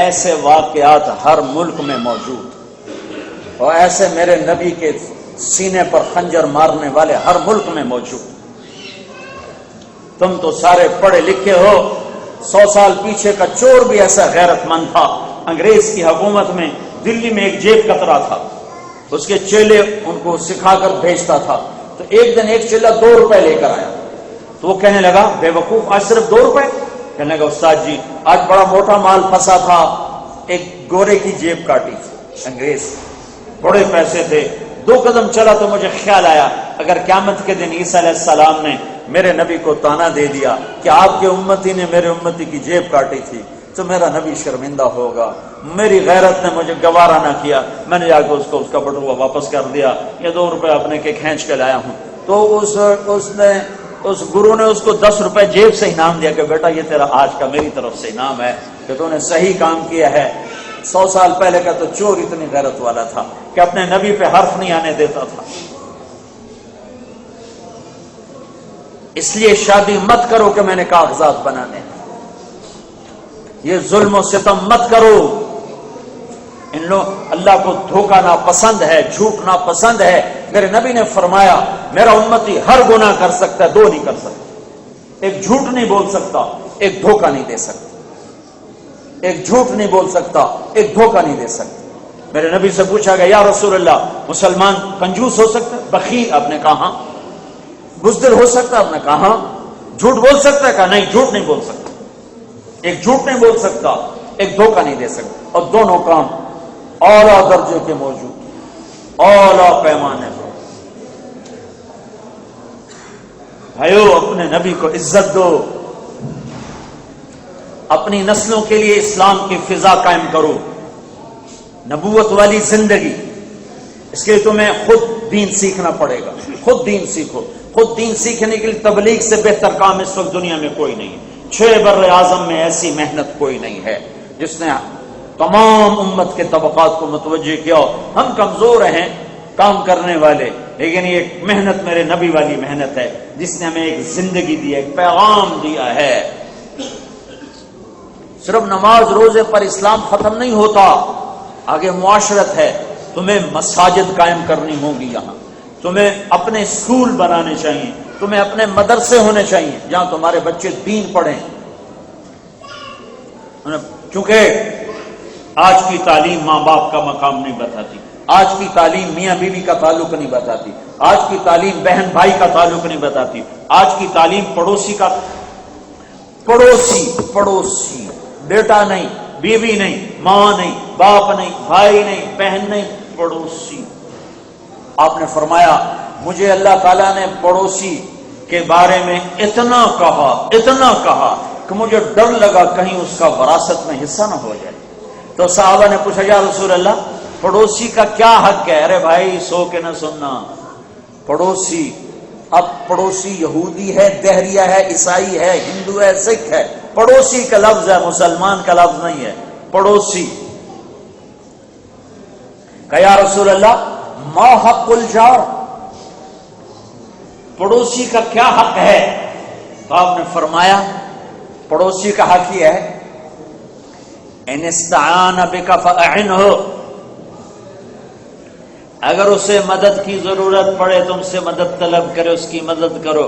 ایسے واقعات ہر ملک میں موجود، اور ایسے میرے نبی کے سینے پر خنجر مارنے والے ہر ملک میں موجود۔ تم تو سارے پڑھے لکھے ہو، 100 سال پیچھے کا چور بھی ایسا غیرت مند تھا. انگریز کی حکومت میں دلی میں ایک جیب کترا تھا، اس کے چیلے ان کو سکھا کر بھیجتا تھا. تو ایک دن ایک چیلا 2 روپے لے کر آیا، تو وہ کہنے لگا بے وقوف آج صرف 2 روپے؟ کہنے لگا استاد جی آج بڑا موٹا مال پھنسا تھا، ایک گورے کی جیب کاٹی تھی انگریز، بڑے پیسے تھے. 2 قدم چلا تو مجھے خیال آیا اگر قیامت کے دن عیسیٰ علیہ السلام نے میرے نبی کو تانا دے دیا کہ آپ کے امتی نے میرے امتی کی جیب کاٹی تھی تو میرا نبی شرمندہ ہوگا. میری غیرت نے مجھے گوارا نہ کیا، میں نے جا کے اس کا بٹوا واپس کر دیا. یہ 2 روپے اپنے کے کھینچ کے لایا ہوں. تو اس گرو نے اس کو 10 روپے جیب سے انعام دیا کہ بیٹا یہ تیرا آج کا میری طرف سے انعام ہے کہ تو نے صحیح کام کیا ہے. 100 سال پہلے کا تو چور اتنی غیرت والا تھا کہ اپنے نبی پہ حرف نہیں آنے دیتا تھا. اس لیے شادی مت کرو کہ میں نے کاغذات بنانے ہیں. یہ ظلم و ستم مت کرو. ان لوگ اللہ کو دھوکہ ناپسند ہے، جھوٹ ناپسند ہے. میرے نبی نے فرمایا میرا امتی ہر گناہ کر سکتا ہے، 2 نہیں کر سکتا. ایک جھوٹ نہیں بول سکتا، ایک دھوکہ نہیں دے سکتا. ایک جھوٹ نہیں بول سکتا، ایک دھوکہ نہیں دے سکتا. میرے نبی سے پوچھا گیا یا رسول اللہ مسلمان کنجوس ہو سکتا ہے؟ بخیل؟ آپ نے کہا ہاں. بزدل ہو سکتا ہے؟ آپ نے کہا ہاں. جھوٹ بول سکتا ہے؟ کہا نہیں جھوٹ نہیں بول سکتا. ایک جھوٹ نہیں بول سکتا، ایک دھوکہ نہیں دے سکتا. اور دونوں کام اعلیٰ درجے کے موجود، اعلیٰ پیمانے پر. بھائیو اپنے نبی کو عزت دو، اپنی نسلوں کے لیے اسلام کی فضا قائم کرو، نبوت والی زندگی. اس کے لیے تمہیں خود دین سیکھنا پڑے گا. خود دین سیکھو. خود دین سیکھنے کے لیے تبلیغ سے بہتر کام اس وقت دنیا میں کوئی نہیں. 6 بر اعظم میں ایسی محنت کوئی نہیں ہے جس نے تمام امت کے طبقات کو متوجہ کیا. ہم کمزور ہیں کام کرنے والے، لیکن یہ ایک محنت میرے نبی والی محنت ہے جس نے ہمیں ایک زندگی دی ہے، ایک پیغام دیا ہے. صرف نماز روزے پر اسلام ختم نہیں ہوتا، آگے معاشرت ہے. تمہیں مساجد قائم کرنی ہوگی، یہاں تمہیں اپنے اسکول بنانے چاہیے، تمہیں اپنے مدرسے ہونے چاہیے جہاں تمہارے بچے دین پڑھیں. کیونکہ آج کی تعلیم ماں باپ کا مقام نہیں بتاتی، آج کی تعلیم میاں بیوی کا تعلق نہیں بتاتی، آج کی تعلیم بہن بھائی کا تعلق نہیں بتاتی، آج کی تعلیم پڑوسی کا، پڑوسی بیٹا نہیں، بیوی نہیں، ماں نہیں، باپ نہیں، بھائی نہیں، بہن نہیں، پڑوسی. آپ نے فرمایا مجھے اللہ تعالیٰ نے پڑوسی کے بارے میں اتنا کہا کہ مجھے ڈر لگا کہیں اس کا وراثت میں حصہ نہ ہو جائے. تو صحابہ نے پوچھا یا رسول اللہ پڑوسی کا کیا حق ہے؟ ارے بھائی سو کے نہ سننا. پڑوسی، اب پڑوسی یہودی ہے، دہریہ ہے، عیسائی ہے، ہندو ہے، سکھ ہے. پڑوسی کا لفظ ہے، مسلمان کا لفظ نہیں ہے. پڑوسی. کہ یا رسول اللہ ما حق الجار، پڑوسی کا کیا حق ہے؟ تو آپ نے فرمایا پڑوسی کا حق یہ ہے ان استعان بک فاعنہ، اگر اسے مدد کی ضرورت پڑے تم سے مدد طلب کرے اس کی مدد کرو.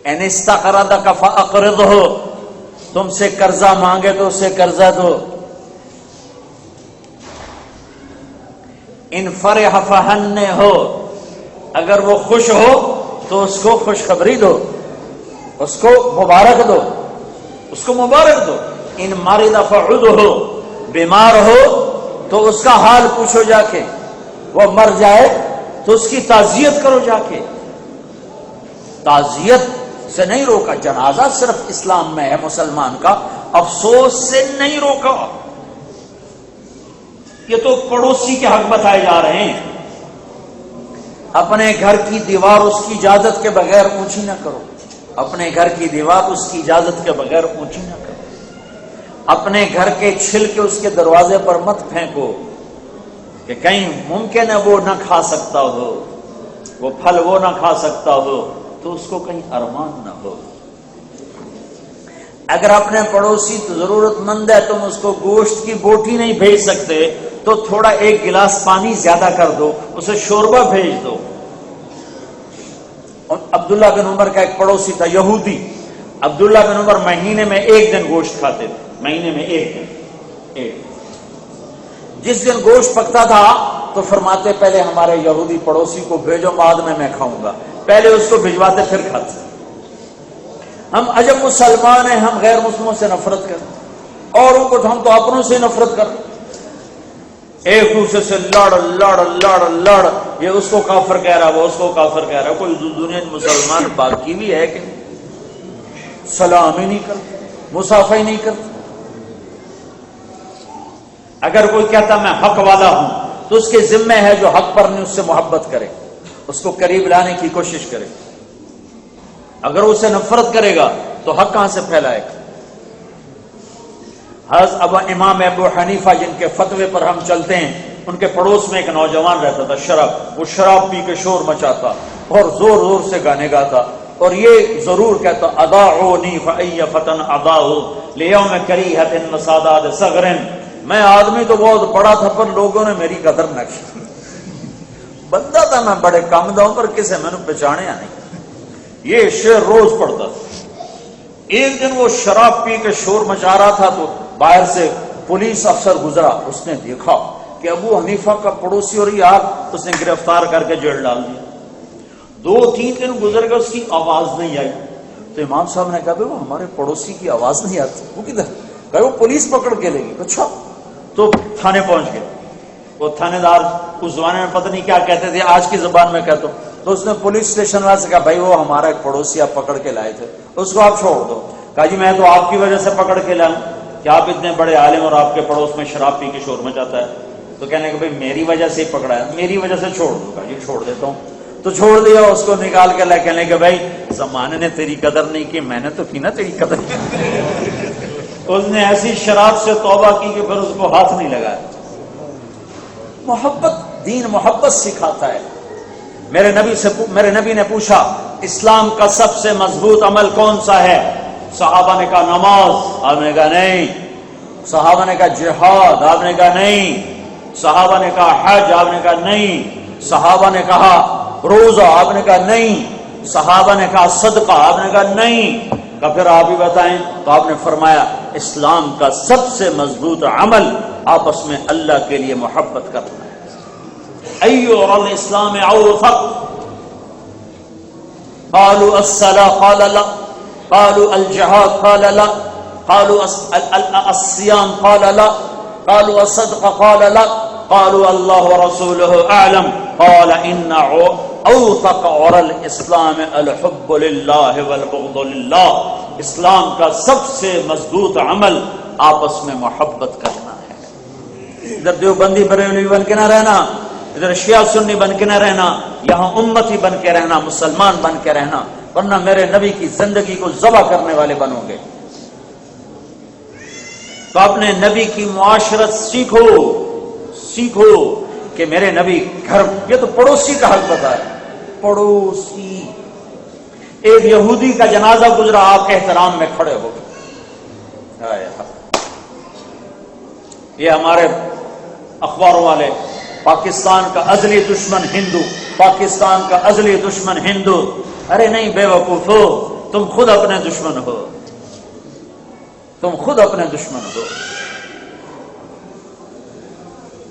ان استقرضک فاقرضہ، تم سے قرضہ مانگے تو اسے قرضہ دو. ان فرح فہنے ہو، اگر وہ خوش ہو تو اس کو خوشخبری دو، اس کو مبارک دو، اس کو مبارک دو. ان مرض فعدہ، بیمار ہو تو اس کا حال پوچھو جا کے، وہ مر جائے تو اس کی تعزیت کرو جا کے. تعزیت سے نہیں روکا، جنازہ صرف اسلام میں ہے مسلمان کا، افسوس سے نہیں روکا. یہ تو پڑوسی کے حق بتائے جا رہے ہیں. اپنے گھر کی دیوار اس کی اجازت کے بغیر اونچی نہ کرو، اپنے گھر کی دیوار اس کی اجازت کے بغیر اونچی نہ کرو. اپنے گھر کے چھلکے اس کے دروازے پر مت پھینکو کہ کہیں ممکن ہے وہ نہ کھا سکتا ہو، وہ پھل وہ نہ کھا سکتا ہو تو اس کو کہیں ارمان نہ ہو. اگر اپنے پڑوسی تو ضرورت مند ہے، تم اس کو گوشت کی بوٹی نہیں بھیج سکتے تو تھوڑا 1 گلاس پانی زیادہ کر دو، اسے شوربہ بھیج دو. اور عبداللہ بن عمر کا ایک پڑوسی تھا یہودی، عبداللہ بن عمر مہینے میں 1 دن گوشت کھاتے تھے، مہینے میں 1 دن، 1 جس دن گوشت پکتا تھا تو فرماتے پہلے ہمارے یہودی پڑوسی کو بھیجو، بعد میں کھاؤں گا، پہلے اس کو بھجواتے پھر کھاتے۔ ہم عجب مسلمان ہیں، ہم غیر مسلموں سے نفرت کرتے، اوروں کو ہم تو اپنوں سے نفرت کرتے، ایک دوسرے سے لڑ، یہ اس کو کافر کہہ رہا، وہ اس کو کافر کہہ رہا۔ کوئی دنیا میں مسلمان باقی بھی ہے کہ سلام ہی نہیں کرتے، مصافحہ ہی نہیں کرتے؟ اگر کوئی کہتا میں حق والا ہوں تو اس کے ذمہ ہے جو حق پر نہیں اس سے محبت کرے، اس کو قریب لانے کی کوشش کرے۔ اگر اسے نفرت کرے گا تو حق کہاں سے پھیلائے گا؟ حضرت امام ابو حنیفہ جن کے فتوے پر ہم چلتے ہیں، ان کے پڑوس میں ایک نوجوان رہتا تھا، وہ شراب پی کے شور مچاتا اور زور زور سے گانے گاتا، اور یہ ضرور کہتا اضاعونی فای فتن اضاعوا لیوم کریہۃ وسادات صغر، میں آدمی تو بہت بڑا تھا پر لوگوں نے میری قدر نہ کی، بندہ تھا میں بڑے کم داؤں پر کسے میں نے پہچانیا نہیں۔ یہ شعر روز پڑھتا تھا۔ ایک دن وہ شراب پی کے شور مچا رہا تھا تو باہر سے پولیس افسر گزرا، اس نے دیکھا کہ ابو حنیفہ کا پڑوسی اور یار، اس نے گرفتار کر کے جیل ڈال دیا۔ 2-3 دن گزر گئے، اس کی آواز نہیں آئی، تو امام صاحب نے کہا بھائی وہ ہمارے پڑوسی کی آواز نہیں آتی، وہ کدھر؟ کہا وہ پولیس پکڑ کے لے گی۔ اچھا، تو تھانے پہنچ گئے۔ وہ تھانے دار اس زمانے میں پتہ نہیں کیا کہتے تھے، آج کی زبان میں کہتا ہوں، تو اس نے پولیس اسٹیشن والے سے کہا بھائی وہ ہمارا ایک پڑوسی آپ پکڑ کے لائے تھے، اس کو آپ چھوڑ دو۔ کہا جی میں تو آپ کی وجہ سے پکڑ کے لاؤں کہ آپ اتنے بڑے عالم اور آپ کے پڑوس میں شراب پی کے شور مچاتا ہے؟ تو کہنے کہ بھائی میری وجہ سے ہی پکڑا ہے، میری وجہ سے چھوڑ دوں گا جی، چھوڑ دیتا ہوں۔ تو چھوڑ دیا، اس کو نکال کے لائے، کہنے کہ بھائی زمانے نے تیری قدر نہیں کی، میں نے تو کی نا تیری قدر کی۔ اس نے ایسی شراب سے توبہ کی کہ پھر اس کو ہاتھ نہیں لگایا۔ محبت، دین محبت سکھاتا ہے۔ میرے نبی نے پوچھا اسلام کا سب سے مضبوط عمل کون سا ہے؟ صحابہ نے کہا نماز، آپ نے کہا نہیں۔ صحابہ نے کہا جہاد، آپ نے کہا نہیں۔ صحابہ نے کہا حج، آپ نے کہا نہیں۔ صحابہ نے کہا روزہ، آپ نے کہا نہیں۔ صحابہ نے کہا صدقہ، آپ نے کہا نہیں۔ کہ پھر آپ ہی بتائیں؟ تو آپ نے فرمایا اسلام کا سب سے مضبوط عمل آپس میں اللہ کے لیے محبت کرنا ہے۔ ایو الاسلام اوثق، قالوا الصلاة قال لا، قالوا الجهاد قال لا، قالوا الصيام قال لا، قالوا الصدقة قال لا، قالوا الله ورسوله أعلم، قال إن اوثق عرى الاسلام الحب لله والبغض لله۔ اسلام کا سب سے مضبوط عمل آپس میں محبت کرنا ہے۔ ادھر دیوبندی بریلوی بن کے نہ رہنا، ادھر شیعہ سنی بن کے نہ رہنا، یہاں امتی بن کے رہنا، مسلمان بن کے رہنا، ورنہ میرے نبی کی زندگی کو ذبح کرنے والے بنو گے۔ تو اپنے نبی کی معاشرت سیکھو کہ میرے نبی گھر، یہ تو پڑوسی کا حق بتا ہے، پڑوسی۔ ایک یہودی کا جنازہ گزرا، آپ احترام میں کھڑے ہو گئے۔ یہ ہمارے اخباروں والے پاکستان کا ازلی دشمن ہندو، پاکستان کا ازلی دشمن ہندو۔ ارے نہیں بے وقوفو، تم خود اپنے دشمن ہو، تم خود اپنے دشمن ہو۔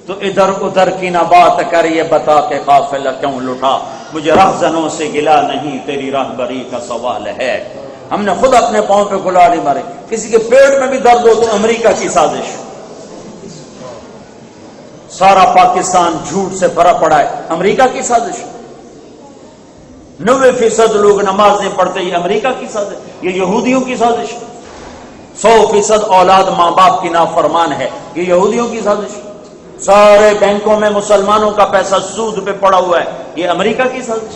تو ادھر ادھر کی نہ بات کر، یہ بتا کہ قافلہ کیوں لٹا، مجھے رہزنوں سے گلا نہیں، تیری راہبری کا سوال ہے۔ ہم نے خود اپنے پاؤں پہ کلہاڑی ماری۔ کسی کے پیٹ میں بھی درد ہو تو امریکہ کی سازش، سارا پاکستان جھوٹ سے بھرا پڑا ہے، امریکہ کی سازش۔ 90% لوگ نماز نہیں پڑھتے، یہ امریکہ کی سازش، یہ یہودیوں کی سازش۔ 100% اولاد ماں باپ کی نافرمان ہے، یہ یہودیوں کی سازش۔ سارے بینکوں میں مسلمانوں کا پیسہ سود پہ پڑا ہوا ہے، یہ امریکہ کی سازش۔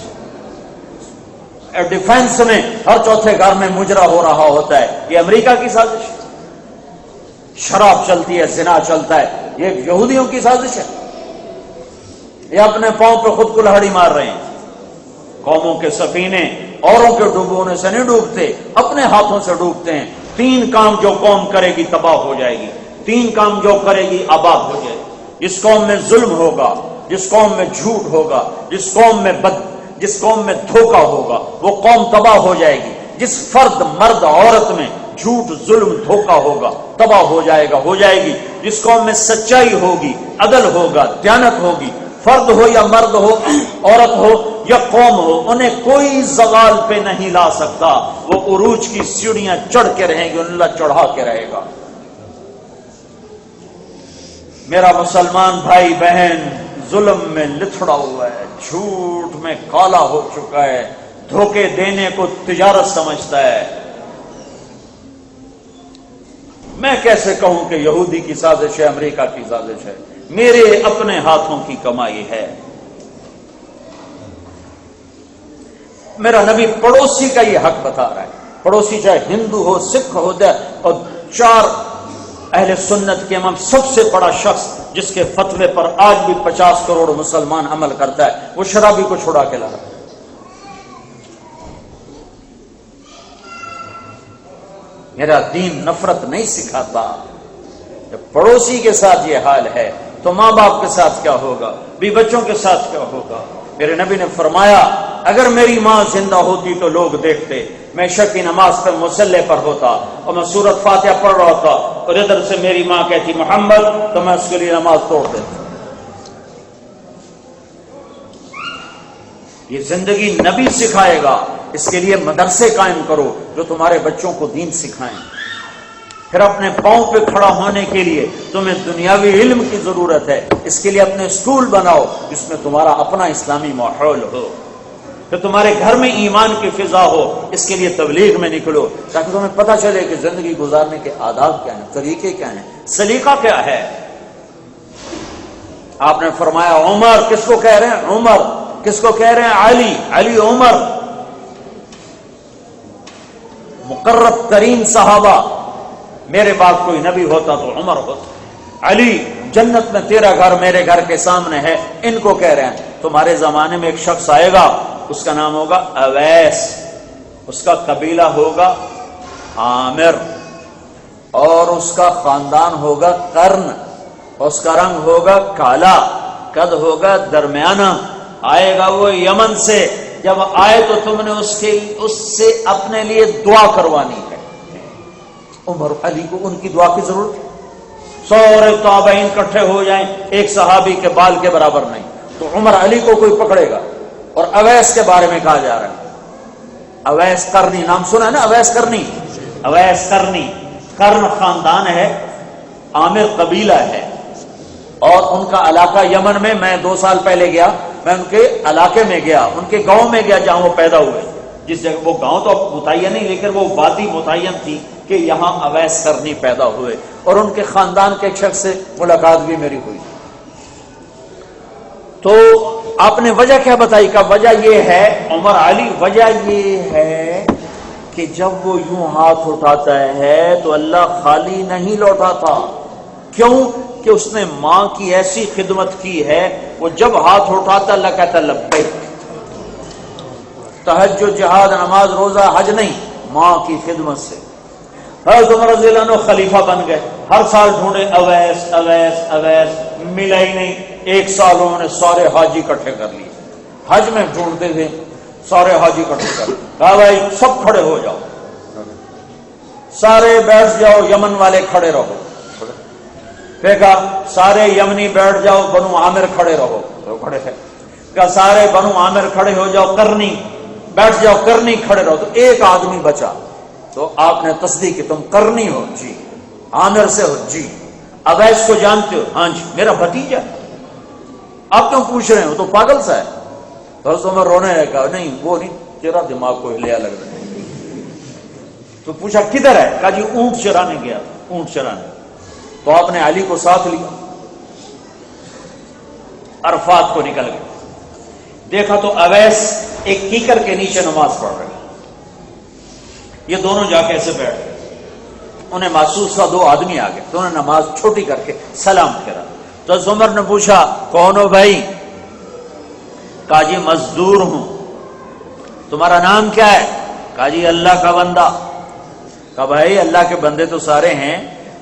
ڈیفنس میں ہر چوتھے گھر میں مجرا ہو رہا ہوتا ہے، یہ امریکہ کی سازش۔ شراب چلتی ہے، زنا چلتا ہے، یہ یہودیوں کی سازش ہے۔ یہ اپنے پاؤں پہ خود کلہاڑی مار رہے ہیں۔ قوموں کے سفینے اوروں کے ڈوبونے سے نہیں ڈوبتے، اپنے ہاتھوں سے ڈوبتے ہیں۔ 3 کام جو قوم کرے گی تباہ ہو جائے گی، 3 کام جو کرے گی آباد ہو جائے گی۔ جس قوم میں ظلم ہوگا، جس قوم میں جھوٹ ہوگا، جس قوم میں دھوکہ ہوگا، وہ قوم تباہ ہو جائے گی۔ جس فرد مرد عورت میں جھوٹ ظلم دھوکہ ہوگا تباہ ہو جائے گی. جس قوم میں سچائی ہوگی، عدل ہوگا، دیانت ہوگی، فرد ہو یا مرد ہو، عورت ہو یا قوم ہو، انہیں کوئی زوال پہ نہیں لا سکتا. وہ عروج کی سیڑھیاں چڑھ کے رہیں گے، اللہ چڑھا کے رہے گا. میرا مسلمان بھائی بہن ظلم میں لتھڑا ہوا ہے، جھوٹ میں کالا ہو چکا ہے، دھوکے دینے کو تجارت سمجھتا ہے. میں کیسے کہوں کہ یہودی کی سازش ہے، امریکہ کی سازش ہے؟ میرے اپنے ہاتھوں کی کمائی ہے. میرا نبی پڑوسی کا یہ حق بتا رہا ہے. پڑوسی چاہے ہندو ہو، سکھ ہو جائے، اور 4 اہل سنت کے امام سب سے بڑا شخص جس کے فتوے پر آج بھی 50 کروڑ مسلمان عمل کرتا ہے، وہ شرابی کو چھڑا کے لا رہا ہے. میرا دین نفرت نہیں سکھاتا. جب پڑوسی کے ساتھ یہ حال ہے تو ماں باپ کے ساتھ کیا ہوگا، بھی بچوں کے ساتھ کیا ہوگا؟ میرے نبی نے فرمایا اگر میری ماں زندہ ہوتی تو لوگ دیکھتے میں عشاء کی نماز پہ مصلی پر ہوتا اور میں سورۃ فاتحہ پڑھ رہا ہوتا اور ادھر سے میری ماں کہتی محمد، تو میں اس کے لیے نماز توڑ دیتا. یہ زندگی نبی سکھائے گا. اس کے لیے مدرسے قائم کرو جو تمہارے بچوں کو دین سکھائیں. پھر اپنے پاؤں پہ کھڑا ہونے کے لیے تمہیں دنیاوی علم کی ضرورت ہے. اس کے لیے اپنے اسکول بناؤ جس میں تمہارا اپنا اسلامی ماحول ہو. پھر تمہارے گھر میں ایمان کی فضا ہو. اس کے لیے تبلیغ میں نکلو تاکہ تمہیں پتہ چلے کہ زندگی گزارنے کے آداب کیا ہیں، طریقے کیا ہیں، سلیقہ کیا ہے. آپ نے فرمایا عمر، کس کو کہہ رہے ہیں عمر، کس کو کہہ رہے ہیں علی، علی عمر، مقرب ترین صحابہ. میرے بعد کوئی نبی ہوتا تو عمر ہوتا. علی، جنت میں تیرا گھر میرے گھر کے سامنے ہے. ان کو کہہ رہے ہیں تمہارے زمانے میں ایک شخص آئے گا، اس کا نام ہوگا اویس، اس کا قبیلہ ہوگا عامر، اور اس کا خاندان ہوگا قرن، اس کا رنگ ہوگا کالا، قد ہوگا درمیانہ. آئے گا وہ یمن سے. جب آئے تو تم نے اس سے اپنے لیے دعا کروانی ہے. عمر علی کو ان کی دعا کی ضرورت ہے. سورے تابعین اکٹھے ہو جائیں، ایک صحابی کے بال کے برابر نہیں، تو عمر علی کو کوئی پکڑے گا. اور اویس کے بارے میں کہا جا رہا ہے، اویس کرنی، نام سنا ہے نا اویس کرنی؟ اویس کرنی، کرن خاندان ہے، عامر قبیلہ ہے، اور ان کا علاقہ یمن میں. میں 2 سال پہلے گیا، میں ان کے علاقے میں گیا، ان کے گاؤں میں گیا جہاں وہ پیدا ہوئے. جس جگہ وہ گاؤں تو متعین نہیں، لیکن وہ وادی متعین تھی کہ یہاں اویس کرنی پیدا ہوئے، اور ان کے خاندان کے ایک شخص سے ملاقات بھی میری ہوئی. تو آپ نے وجہ کیا بتائی؟ کہ وجہ یہ ہے عمر علی، وجہ یہ ہے کہ جب وہ یوں ہاتھ اٹھاتا ہے تو اللہ خالی نہیں لوٹاتا. کیوں؟ کہ اس نے ماں کی ایسی خدمت کی ہے. وہ جب ہاتھ اٹھاتا اللہ کہتا لبیک. تہجد، جہاد، نماز، روزہ، حج نہیں، ماں کی خدمت سے. حضرت عمر رضی اللہ عنہ خلیفہ بن گئے. ہر سال ڈھونڈے اویس اویس اویس، ملا ہی نہیں. 1 سال انہوں نے سارے حاجی اکٹھے کر لیے. حج میں ڈھونڈتے تھے، سارے حاجی اکٹھے کر. کہا بھائی سب کھڑے ہو جاؤ، سارے بیٹھ جاؤ، یمن والے کھڑے رہو. پھر کہا سارے یمنی بیٹھ جاؤ، بنو عامر کھڑے رہو. تو کھڑے تھے. کہا سارے بنو عامر کھڑے ہو جاؤ، کرنی بیٹھ جاؤ، کرنی کھڑے رہو. تو ایک آدمی بچا. تو آپ نے تصدیق کی تم کرنی ہو؟ جی. عامر سے ہو؟ جی. اویس کو جانتے ہو؟ ہاں جی. میرا بھتیجا. آپ کیوں پوچھ رہے ہو؟ تو پاگل سا ہے. حضرت عمر رونے لگا. کہا نہیں وہ نہیں، تیرا دماغ کو ہلیا لگ رہا ہے. تو پوچھا کدھر ہے؟ کہا جی اونٹ چرانے گیا، اونٹ چرانے. تو آپ نے علی کو ساتھ لیا، عرفات کو نکل گئے. دیکھا تو اویس ایک کیکر کے نیچے نماز پڑھ رہے. یہ دونوں جا کے ایسے بیٹھ گئے. انہیں محسوس ہوا 2 آدمی آ گئے. تو انہوں نے نماز چھوٹی کر کے سلام کرا. تو عمر نے پوچھا کون ہو بھائی؟ کہا جی مزدور ہوں. تمہارا نام کیا ہے؟ کہا جی اللہ کا بندہ. کہا بھائی اللہ کے بندے تو سارے ہیں،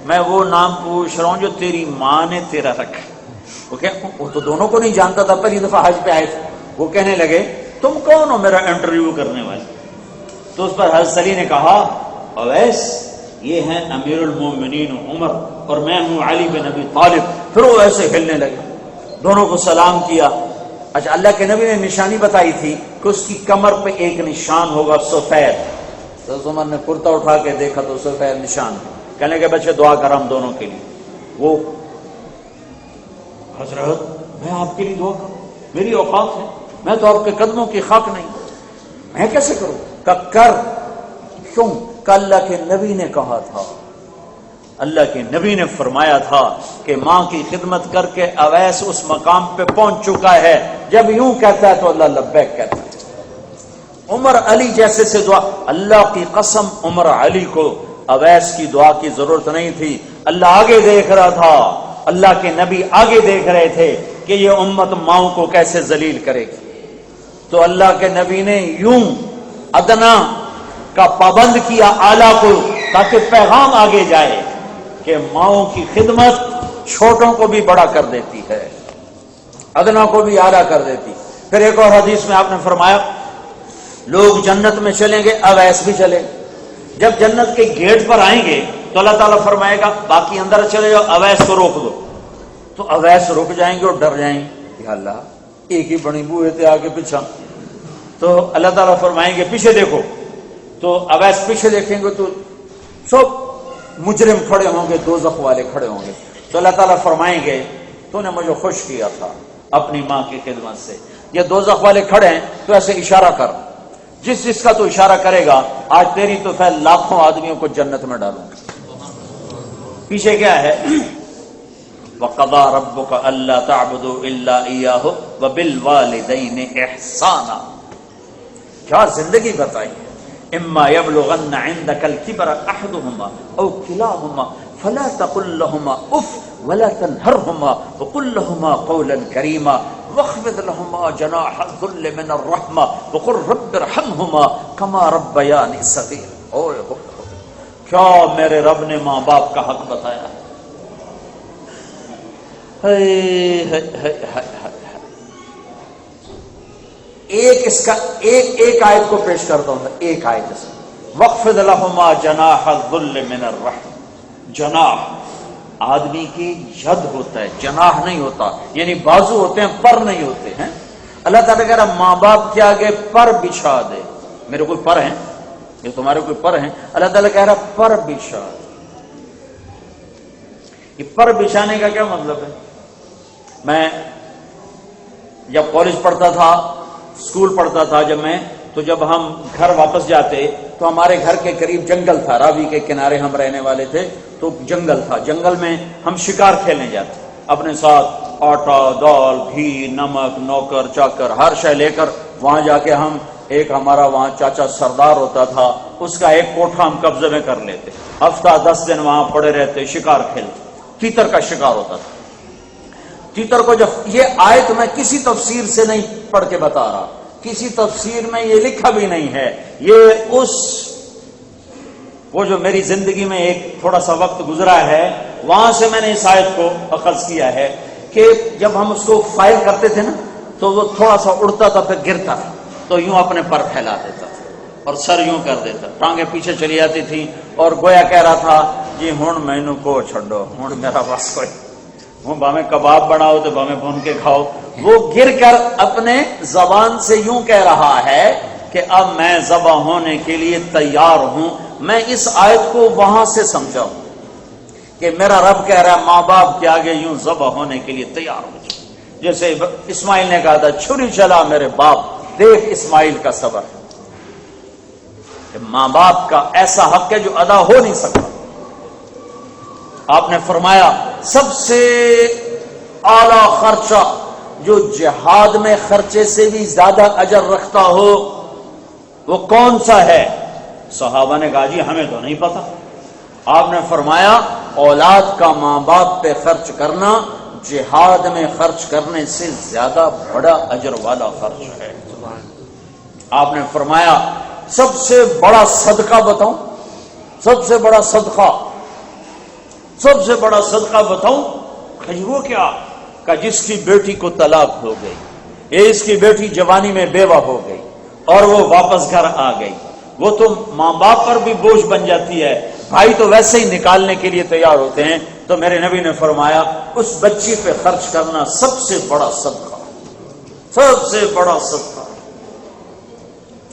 میں وہ نام پوچھ رہا ہوں جو تیری ماں نے تیرا رکھا. وہ تو دونوں کو نہیں جانتا تھا، پہلی دفعہ حج پہ آئے تھے. وہ کہنے لگے تم کون ہو میرا انٹرویو کرنے والے؟ تو اس پر حضرت علی نے کہا اویس یہ ہیں امیر المومنین عمر اور میں ہوں علی بن ابی طالب. پھر وہ ایسے ہلنے لگے, دونوں کو سلام کیا. اچھا, اللہ کے نبی نے نشانی بتائی تھی کہ اس کی کمر پہ ایک نشان ہوگا سفید. تو عمر نے کرتا اٹھا کے دیکھا تو سفید نشان. کہنے لگے بچے دعا کر ہم دونوں کے لیے. وہ حضرت میں آپ کے لیے دعا کروں, میری اوقات ہے, میں تو آپ کے قدموں کی خاک نہیں, میں کیسے کروں؟ کہ کر. کیوں؟ کہ اللہ کے نبی نے کہا تھا, اللہ کے نبی نے فرمایا تھا کہ ماں کی خدمت کر کے اویس اس مقام پہ پہنچ چکا ہے, جب یوں کہتا ہے تو اللہ لبیک کہتا ہے. عمر علی جیسے سے دعا, اللہ کی قسم عمر علی کو اویس کی دعا کی ضرورت نہیں تھی. اللہ آگے دیکھ رہا تھا, اللہ کے نبی آگے دیکھ رہے تھے کہ یہ امت ماؤں کو کیسے ذلیل کرے گی. تو اللہ کے نبی نے یوں ادنا کا پابند کیا اعلیٰ کو, تاکہ پیغام آگے جائے کہ ماؤں کی خدمت چھوٹوں کو بھی بڑا کر دیتی ہے, ادنا کو بھی اعلیٰ کر دیتی. پھر ایک اور حدیث میں آپ نے فرمایا لوگ جنت میں چلیں گے, اویس بھی چلے. جب جنت کے گیٹ پر آئیں گے تو اللہ تعالیٰ فرمائے گا باقی اندر چلے جاؤ, اویس کو روک دو. تو اویس رک جائیں گے اور ڈر جائیں گے, یا اللہ ایک ہی بڑی بوئے تھے آگے پیچھا. تو اللہ تعالیٰ فرمائیں گے پیچھے دیکھو. تو اویس پیچھے دیکھیں گے تو سب مجرم کھڑے ہوں گے, دوزخ والے کھڑے ہوں گے. تو اللہ تعالیٰ فرمائیں گے تو نے مجھے خوش کیا تھا اپنی ماں کی خدمت سے, یہ دوزخ والے کھڑے ہیں تو ایسے اشارہ کر, جس جس کا تو اشارہ کرے گا آج تیری تو پھر لاکھوں آدمیوں کو جنت میں ڈالوں گا. پیچھے کیا ہے؟ وَقَضَىٰ رَبُّكَ أَلَّا تَعْبُدُوا إِلَّا إِيَّاهُ وَبِالْوَالِدَيْنِ إِحْسَانًا. کیا زندگی بتائی. اما يبلغن عندك الكبر احدهما او كلاهما فلا تقل لهما اف ولا تنهرهما وقل لهما قولا كريما واخفض لهما جناح الذل من الرحمه وقل رب ارحمهما كما ربياني صغيرا. کیا میرے رب نے ماں باپ کا حق بتایا. ایک اس کا ایک آیت کو پیش کرتا ہوں, ایک آیت سے وَاخْفِضْ لَهُمَا جَنَاحَ الذُّلِّ مِنَ الرَّحْمِ. جناح آدمی کی ید ہوتا ہے, جناح نہیں ہوتا, یعنی بازو ہوتے ہیں پر نہیں ہوتے ہیں. اللہ تعالیٰ کہہ رہا ماں باپ کے آگے پر بچھا دے. میرے کوئی پر ہیں, یہ تمہارے کوئی پر ہیں. اللہ تعالیٰ کہہ رہا پر بچھا دے. یہ پر بچھانے کا کیا مطلب ہے؟ میں جب کالج پڑھتا تھا, اسکول پڑھتا تھا جب میں, تو جب ہم گھر واپس جاتے تو ہمارے گھر کے قریب جنگل تھا, راوی کے کنارے ہم رہنے والے تھے, تو جنگل تھا. جنگل میں ہم شکار کھیلنے جاتے, اپنے ساتھ آٹا, دال, گھی, نمک, نوکر چاکر ہر شے لے کر وہاں جا کے ہم, ایک ہمارا وہاں چاچا سردار ہوتا تھا, اس کا ایک کوٹھا ہم قبضے میں کر لیتے, ہفتہ 10 دن وہاں پڑے رہتے, شکار کھیلتے. تیتر کا شکار ہوتا تھا. تیتر کو جب, یہ آیت میں کسی تفسیر سے نہیں پڑھ کے بتا رہا, کسی تفسیر میں یہ لکھا بھی نہیں ہے, یہ اس وہ جو میری زندگی میں ایک تھوڑا سا وقت گزرا ہے وہاں سے میں نے اس آیت کو اخذ کیا ہے کہ جب ہم اس کو فائر کرتے تھے نا تو وہ تھوڑا سا اڑتا تھا, پھر گرتا تھا, تو یوں اپنے پر پھیلا دیتا تھا اور سر یوں کر دیتا, ٹانگیں پیچھے چلی جاتی تھی, اور گویا کہہ رہا تھا جی ہوں مینو کو چھڈو, ہوں میرا بس کوئی, ہوں باہیں کباب بناؤ تو باہیں بھون کے کھاؤ. وہ گر کر اپنے زبان سے یوں کہہ رہا ہے کہ اب میں ذبح ہونے کے لیے تیار ہوں. میں اس آیت کو وہاں سے سمجھا ہوں کہ میرا رب کہہ رہا ہے ماں باپ کے آگے یوں ذبح ہونے کے لیے تیار ہو جاؤ. جیسے اسماعیل نے کہا تھا چھری چلا میرے باپ, دیکھ اسماعیل کا صبر. ماں باپ کا ایسا حق ہے جو ادا ہو نہیں سکتا. آپ نے فرمایا سب سے اعلی خرچہ جو جہاد میں خرچے سے بھی زیادہ اجر رکھتا ہو وہ کون سا ہے؟ صحابہ نے کہا جی ہمیں تو نہیں پتا. آپ نے فرمایا اولاد کا ماں باپ پہ خرچ کرنا جہاد میں خرچ کرنے سے زیادہ بڑا اجر والا خرچ ہے. آپ نے فرمایا سب سے بڑا صدقہ بتاؤں, سب سے بڑا صدقہ, سب سے بڑا صدقہ بتاؤں؟ وہ کیا کہ جس کی بیٹی کو طلاق ہو گئی, اس کی بیٹی جوانی میں بیوہ ہو گئی اور وہ واپس گھر آ گئی, وہ تو ماں باپ پر بھی بوجھ بن جاتی ہے، بھائی تو ویسے ہی نکالنے کے لیے تیار ہوتے ہیں۔ تو میرے نبی نے فرمایا اس بچی پہ خرچ کرنا سب سے بڑا صدقہ، سب سے بڑا صدقہ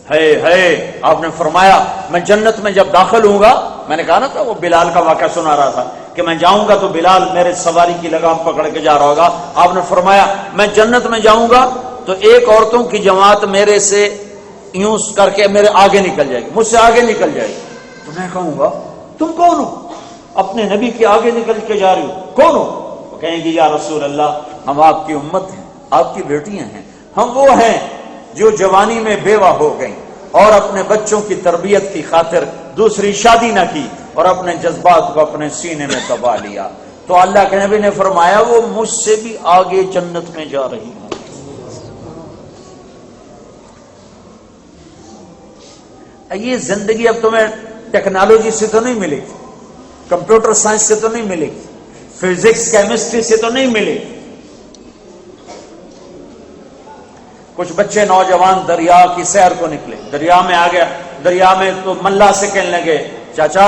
ہے۔ آپ نے فرمایا میں جنت میں جب داخل ہوں گا، میں نے کہا نا تھا وہ بلال کا واقعہ سنا رہا تھا کہ میں جاؤں گا تو بلال میرے سواری کی لگام پکڑ کے جا رہا ہوگا۔ آپ نے فرمایا میں جنت میں جاؤں گا تو ایک عورتوں کی جماعت میرے سے یوں کر کے میرے آگے نکل جائے گی، مجھ سے آگے نکل جائے گی۔ تو میں کہوں گا تم کون ہو، اپنے نبی کے آگے نکل کے جا رہی ہو، کون ہو؟ وہ کہیں گی یا رسول اللہ ہم آپ کی امت ہیں، آپ کی بیٹیاں ہیں، ہم وہ ہیں جو جوانی میں بیوہ ہو گئیں اور اپنے بچوں کی تربیت کی خاطر دوسری شادی نہ کی اور اپنے جذبات کو اپنے سینے میں دبا لیا۔ تو اللہ کے نبی نے فرمایا وہ مجھ سے بھی آگے جنت میں جا رہی ہے۔ یہ زندگی اب تمہیں ٹیکنالوجی سے تو نہیں ملے گی، کمپیوٹر سائنس سے تو نہیں ملے گی، فزکس کیمسٹری سے تو نہیں ملے گی۔ کچھ بچے نوجوان دریا کی سیر کو نکلے، دریا میں آ گیا، دریا میں تو ملا سے کہنے لگے چاچا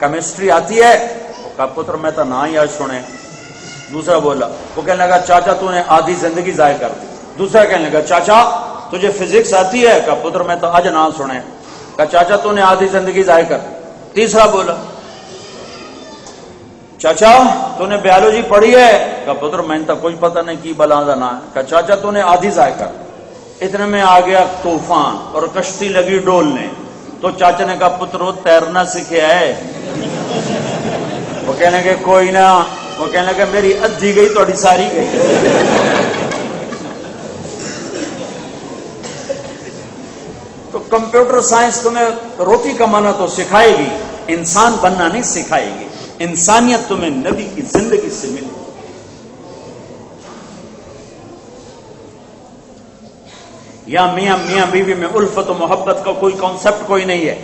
کیمسٹری آتی ہے؟ وہ کہا پتر میں تو نہ ہی آج سنے۔ دوسرا بولا، وہ کہنے لگا چاچا تو نے آدھی زندگی ضائع کر دی۔ دوسرا کہنے لگا چاچا تجھے فزکس آتی ہے؟ کہا پتر میں تو آج نہ سنے۔ کہا چاچا تو نے آدھی زندگی ضائع کر دی۔ تیسرا بولا چاچا تو نے بیالوجی پڑھی ہے؟ کہا پتر میں نے تو کچھ پتہ نہیں کی بلا دا نہ ہے۔ کہا چاچا تو نے آدھی ضائع کر دی۔ اتنے میں آ گیا طوفان اور کشتی لگی ڈولنے۔ تو چاچا نے کہا پتر وہ تیرنا سیکھے ہے؟ وہ کہنے لگے کوئی نہ، وہ کہنے لگے میری ادھی گئی تھوڑی ساری گئی۔ تو کمپیوٹر سائنس تمہیں روٹی کمانا تو سکھائے گی، انسان بننا نہیں سکھائے گی۔ انسانیت تمہیں نبی کی زندگی سے ملے۔ یا میاں بیوی میں الفت و محبت کا کوئی کانسیپٹ کوئی نہیں ہے،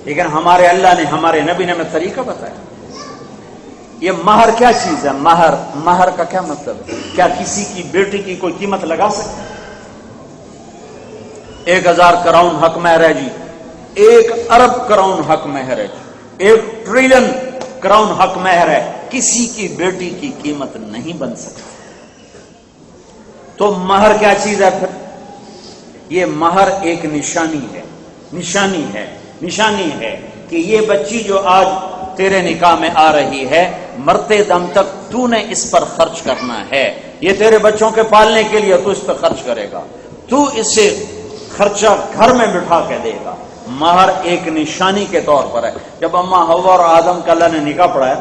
لیکن ہمارے اللہ نے، ہمارے نبی نے ہمیں طریقہ بتایا۔ یہ مہر کیا چیز ہے؟ مہر کا کیا مطلب ہے؟ کیا کسی کی بیٹی کی کوئی قیمت لگا سکتے؟ 1000 کراؤن حق مہر ہے جی، 1 ارب کراؤن حق مہر ہے جی، 1 ٹریلین کراؤن حق مہر ہے، کسی کی بیٹی کی قیمت نہیں بن سکتی۔ تو مہر کیا چیز ہے پھر؟ یہ مہر ایک نشانی ہے، نشانی ہے کہ یہ بچی جو آج تیرے نکاح میں آ رہی ہے، مرتے دم تک تو نے اس پر خرچ کرنا ہے۔ یہ تیرے بچوں کے پالنے کے لیے تو اس پہ خرچ کرے گا، تو اسے خرچہ گھر میں بٹھا کے دے گا۔ مہر ایک نشانی کے طور پر ہے۔ جب اما حوا اور آدم کا اللہ نے نکاح پڑھایا،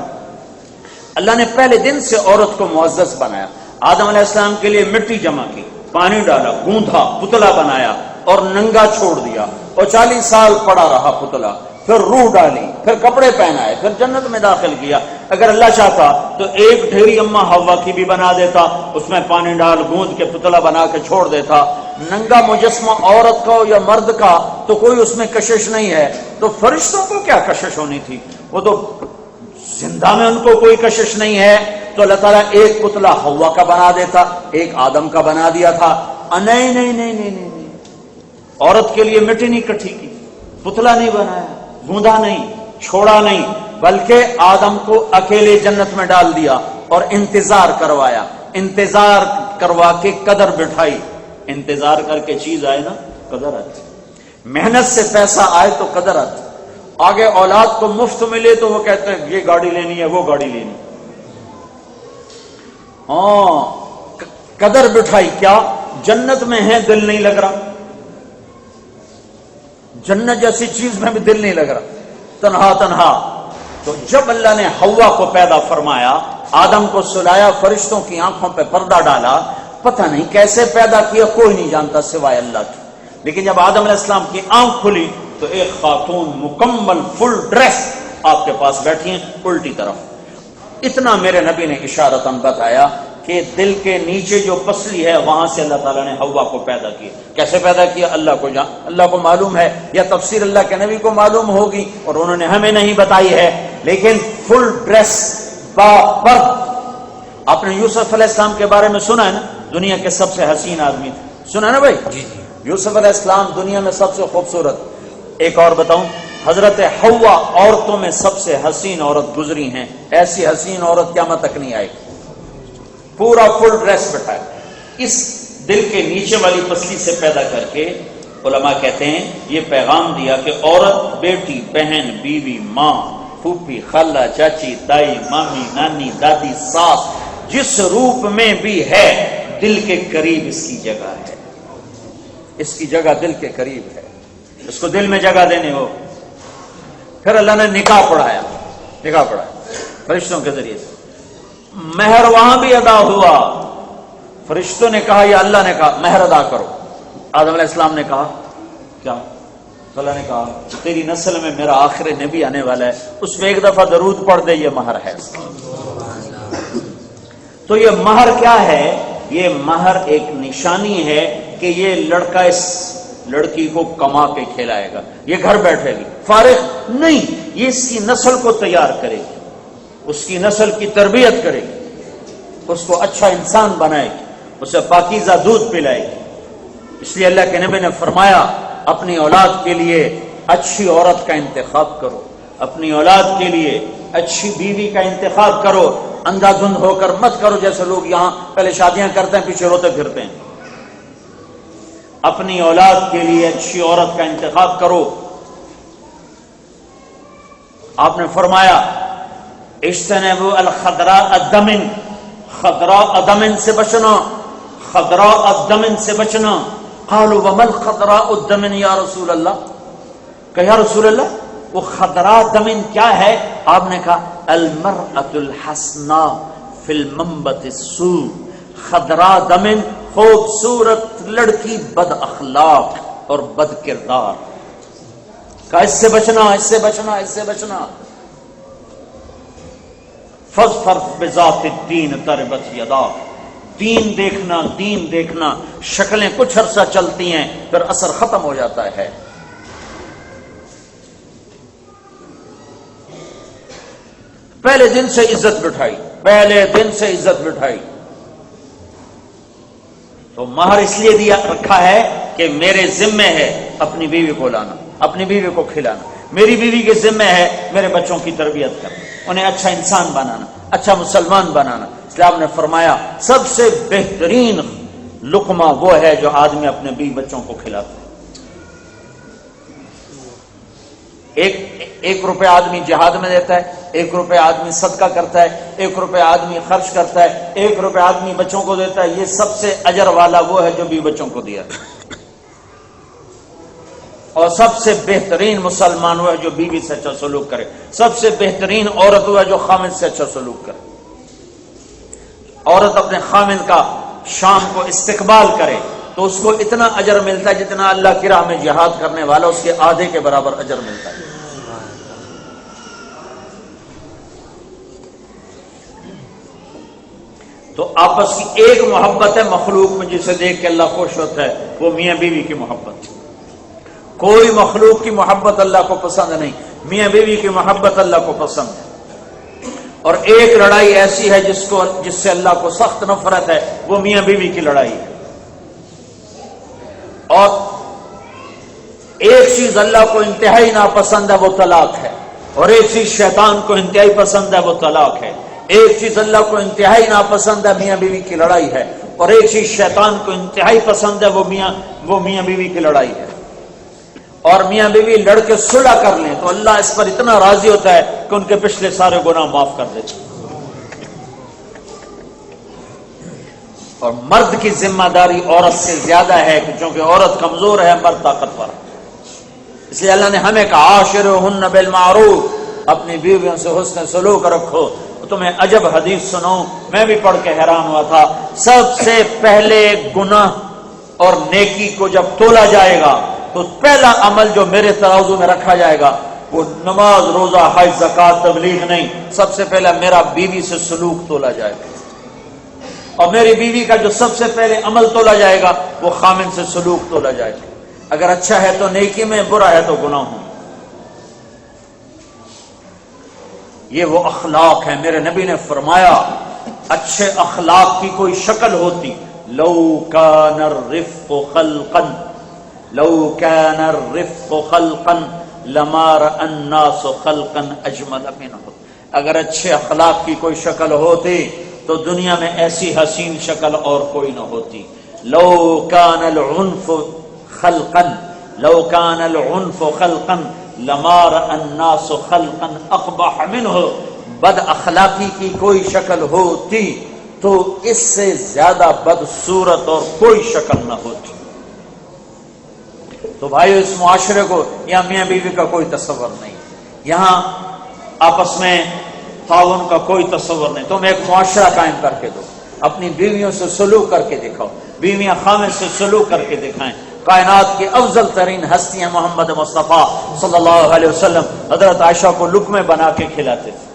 اللہ نے پہلے دن سے عورت کو معزز بنایا۔ آدم علیہ السلام کے لیے مٹی جمع کی، پانی ڈالا، گوندھا، پتلا بنایا اور ننگا چھوڑ دیا، اور 40 سال پڑا رہا پتلا، پھر روح ڈالی، پھر کپڑے پہنائے، پھر جنت میں داخل کیا۔ اگر اللہ چاہتا تو ایک ڈھیری اما حوا کی بھی بنا دیتا، اس میں پانی ڈال گوندھ کے پتلا بنا کے چھوڑ دیتا۔ ننگا مجسمہ عورت کا یا مرد کا تو کوئی اس میں کشش نہیں ہے، تو فرشتوں کو کیا کشش ہونی تھی؟ وہ تو زندہ میں ان کو کوئی کشش نہیں ہے۔ تو اللہ تعالیٰ ایک پتلا حوا کا بنا دیتا، ایک آدم کا بنا دیا تھا۔ نہیں، عورت کے لیے مٹی نہیں کٹھی کی، پتلا نہیں بنایا، گوندا نہیں، چھوڑا نہیں، بلکہ آدم کو اکیلے جنت میں ڈال دیا اور انتظار کروایا، انتظار کروا کے قدر بٹھائی۔ انتظار کر کے چیز آئے نا قدر آتی، محنت سے پیسہ آئے تو قدر آتی۔ آگے اولاد کو مفت ملے تو وہ کہتے ہیں یہ گاڑی لینی ہے، وہ گاڑی لینی۔ قدر بٹھائی، کیا جنت میں ہے دل نہیں لگ رہا، جنت جیسی چیز میں بھی دل نہیں لگ رہا، تنہا۔ تو جب اللہ نے حوا کو پیدا فرمایا، آدم کو سلایا، فرشتوں کی آنکھوں پہ پردہ ڈالا، پتہ نہیں کیسے پیدا کیا، کوئی نہیں جانتا سوائے اللہ کی۔ لیکن جب آدم علیہ السلام کی آنکھ کھلی تو ایک خاتون مکمل فل ڈریس آپ کے پاس بیٹھی ہیں الٹی طرف۔ اتنا میرے نبی نے اشارتاً بتایا کہ دل کے نیچے جو پسلی ہے وہاں سے اللہ تعالیٰ نے حوا کو پیدا کیا۔ کیسے پیدا کیا اللہ کو معلوم ہے، یا تفسیر اللہ کے نبی کو معلوم ہوگی اور انہوں نے ہمیں نہیں بتائی ہے، لیکن فل ڈریس پر۔ آپ نے یوسف علیہ السلام کے بارے میں سنا ہے نا، دنیا کے سب سے حسین آدمی تھے، سنا ہے نا بھائی؟ جی۔ یوسف علیہ السلام دنیا میں سب سے خوبصورت. ایک اور بتاؤں، حضرت حوا عورتوں میں سب سے حسین عورت گزری ہیں. ایسی حسین عورت قیامت تک نہیں آئے گی. پورا فل ڈریس بٹھائے، اس دل کے نیچے والی پسلی سے پیدا کر کے علماء کہتے ہیں یہ پیغام دیا کہ عورت بیٹی، بہن، بیوی، ماں، پھوپھی، خالہ، چاچی، تائی، مامی، نانی، دادی، ساس، جس روپ میں بھی ہے دل کے قریب اس کی جگہ ہے. اس کی جگہ دل کے قریب ہے، اس کو دل میں جگہ دینے ہو. پھر اللہ نے نکاح پڑھایا فرشتوں کے ذریعے سے. مہر وہاں بھی ادا ہوا. فرشتوں نے کہا یا اللہ نے کہا مہر ادا کرو. آدم علیہ السلام نے کہا کیا؟ اللہ نے کہا تیری نسل میں میرا آخر نبی آنے والا ہے، اس میں ایک دفعہ درود پڑھ دے، یہ مہر ہے. تو یہ مہر کیا ہے؟ یہ مہر ایک نشانی ہے کہ یہ لڑکا اس لڑکی کو کما کے کھلائے گا، یہ گھر بیٹھے گی فارغ نہیں، یہ اس کی نسل کو تیار کرے گی، اس کی نسل کی تربیت کرے گی، اس کو اچھا انسان بنائے گی، اسے پاکیزہ دودھ پلائے گی. اس لیے اللہ کے نبی نے فرمایا اپنی اولاد کے لیے اچھی عورت کا انتخاب کرو، اپنی اولاد کے لیے اچھی بیوی کا انتخاب کرو. اندھا دھند ہو کر مت کرو جیسے لوگ یہاں پہلے شادیاں کرتے ہیں پیچھے روتے پھرتے ہیں. اپنی اولاد کے لیے اچھی عورت کا انتخاب کرو. آپ نے فرمایا اجتنبوا الخضراء الدمن، خضراء الدمن سے بچنا، خضراء الدمن سے بچنا. قالوا وما الخضراء الدمن یا رسول اللہ، کہ یا رسول اللہ وہ خضراء دمن کیا ہے؟ آپ نے کہا المرأة الحسناء فی المنبت السوء. خضراء دمن خوبصورت لڑکی بد اخلاق اور بد کردار. کہا اس سے بچنا، اس سے بچنا، اس سے بچنا. فاظفر بذات الدین تربت یداک. دین دیکھنا، دین دیکھنا. شکلیں کچھ عرصہ چلتی ہیں پھر اثر ختم ہو جاتا ہے. پہلے دن سے عزت بٹھائی، پہلے دن سے عزت بٹھائی. تو مہر اس لیے دیا رکھا ہے کہ میرے ذمے ہے اپنی بیوی کو لانا، اپنی بیوی کو کھلانا. میری بیوی کے ذمے ہے میرے بچوں کی تربیت کرنا، انہیں اچھا انسان بنانا، اچھا مسلمان بنانا. اس لیے آپ نے فرمایا سب سے بہترین لقمہ وہ ہے جو آدمی اپنے بیوی بچوں کو کھلاتا ہے. ایک روپے آدمی جہاد میں دیتا ہے، 1 روپے آدمی صدقہ کرتا ہے، 1 روپے آدمی خرچ کرتا ہے، 1 روپے آدمی بچوں کو دیتا ہے. یہ سب سے اجر والا وہ ہے جو بھی بچوں کو دیا. اور سب سے بہترین مسلمان وہ ہے جو بیوی سے اچھا سلوک کرے. سب سے بہترین عورت وہ ہے جو خامد سے اچھا سلوک کرے. عورت اپنے خامد کا شام کو استقبال کرے تو اس کو اتنا اجر ملتا ہے جتنا اللہ کی راہ میں جہاد کرنے والا اس کے آدھے کے برابر اجر ملتا ہے. تو آپس کی ایک محبت ہے مخلوق میں جسے دیکھ کے اللہ خوش ہوتا ہے، وہ میاں بیوی کی محبت. کوئی مخلوق کی محبت اللہ کو پسند نہیں، میاں بیوی کی محبت اللہ کو پسند ہے. اور ایک لڑائی ایسی ہے جس سے اللہ کو سخت نفرت ہے، وہ میاں بیوی کی لڑائی ہے. اور ایک چیز اللہ کو انتہائی ناپسند ہے وہ طلاق ہے، اور ایک چیز شیطان کو انتہائی پسند ہے وہ طلاق ہے. ایک چیز اللہ کو انتہائی ناپسند ہے میاں بیوی کی لڑائی ہے، اور ایک چیز شیطان کو انتہائی پسند ہے وہ میاں بیوی کی لڑائی ہے. اور میاں بیوی لڑ کے صلح کر لیں تو اللہ اس پر اتنا راضی ہوتا ہے کہ ان کے پچھلے سارے گناہ معاف کر دیتے. اور مرد کی ذمہ داری عورت سے زیادہ ہے کیونکہ عورت کمزور ہے، مرد طاقتور ہے. اس لیے اللہ نے ہمیں کہا عاشرہن بالمعروف، اپنی بیویوں سے حسن سلوک رکھو. تمہیں عجب حدیث سناؤں، میں بھی پڑھ کے حیران ہوا تھا. سب سے پہلے گناہ اور نیکی کو جب تولا جائے گا تو پہلا عمل جو میرے ترازو میں رکھا جائے گا وہ نماز، روزہ، حج، زکات، تبلیغ نہیں. سب سے پہلا میرا بیوی سے سلوک تولا جائے گا. اور میری بیوی کا جو سب سے پہلے عمل تولا جائے گا وہ خامن سے سلوک تولا جائے گا. اگر اچھا ہے تو نیکی میں، برا ہے تو گناہ میں. یہ وہ اخلاق ہے. میرے نبی نے فرمایا اچھے اخلاق کی کوئی شکل ہوتی، لو کان الرفق خلقا لو كان الرفق خلقا لما رأى الناس خلقا اجمل منه، اگر اچھے اخلاق کی کوئی شکل ہوتی تو دنیا میں ایسی حسین شکل اور کوئی نہ ہوتی. لو كان العنف خلقا، لو كان العنف خلقا لما رأى الناس خلقا اقبح منه، بد اخلاقی کی کوئی شکل ہوتی تو اس سے زیادہ بدصورت اور کوئی شکل نہ ہوتی. تو بھائیو اس معاشرے کو یہاں میاں بیوی کا کوئی تصور نہیں، یہاں آپس میں تعاون کا کوئی تصور نہیں. تم ایک معاشرہ قائم کر کے دو، اپنی بیویوں سے سلوک کر کے دکھاؤ، بیویاں خامد سے سلوک کر کے دکھائیں. کائنات کی افضل ترین ہستیاں محمد مصطفیٰ صلی اللہ علیہ وسلم حضرت عائشہ کو لقمے بنا کے کھلاتے تھے،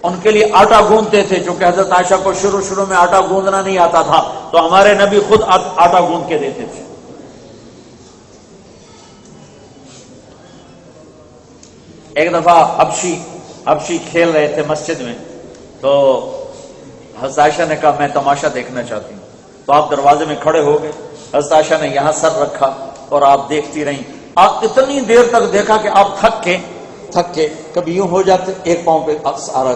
ان کے لیے آٹا گوندتے تھے، چونکہ حضرت عائشہ کو شروع میں آٹا گوندنا نہیں آتا تھا تو ہمارے نبی خود آٹا گوند کے دیتے تھے. ایک دفعہ حبشی کھیل رہے تھے مسجد میں، تو حضرت عائشہ نے کہا میں تماشا دیکھنا چاہتی ہوں. تو آپ دروازے میں کھڑے ہو گئے، حضرت عائشہ نے یہاں سر رکھا اور آپ دیکھتی رہیں. آپ اتنی دیر تک دیکھا کہ آپ تھک کے کبھی یوں ہو جاتے ایک پاؤں پہ سہارا،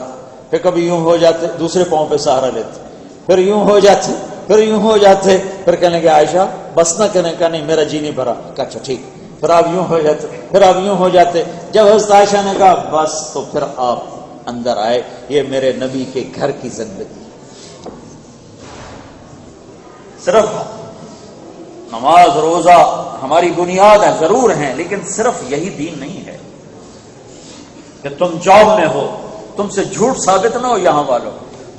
پھر کبھی یوں ہو جاتے دوسرے پاؤں پہ سہارا لیتے، پھر یوں ہو جاتے پھر یوں ہو جاتے، پھر کہنے لگے عائشہ بس نہ، کہنے کا نہیں میرا جی نہیں بھرا. کہا اچھا ٹھیک، پھر آپ یوں ہو جاتے پھر آپ یوں ہو جاتے. جب حضرت عائشہ نے کہا بس تو پھر آپ اندر آئے. یہ میرے نبی کے گھر کی زندگی. صرف نماز روزہ ہماری بنیاد ہے، ضرور ہیں، لیکن صرف یہی دین نہیں ہے کہ تم جاب میں ہو تم سے جھوٹ ثابت نہ ہو، یہاں والوں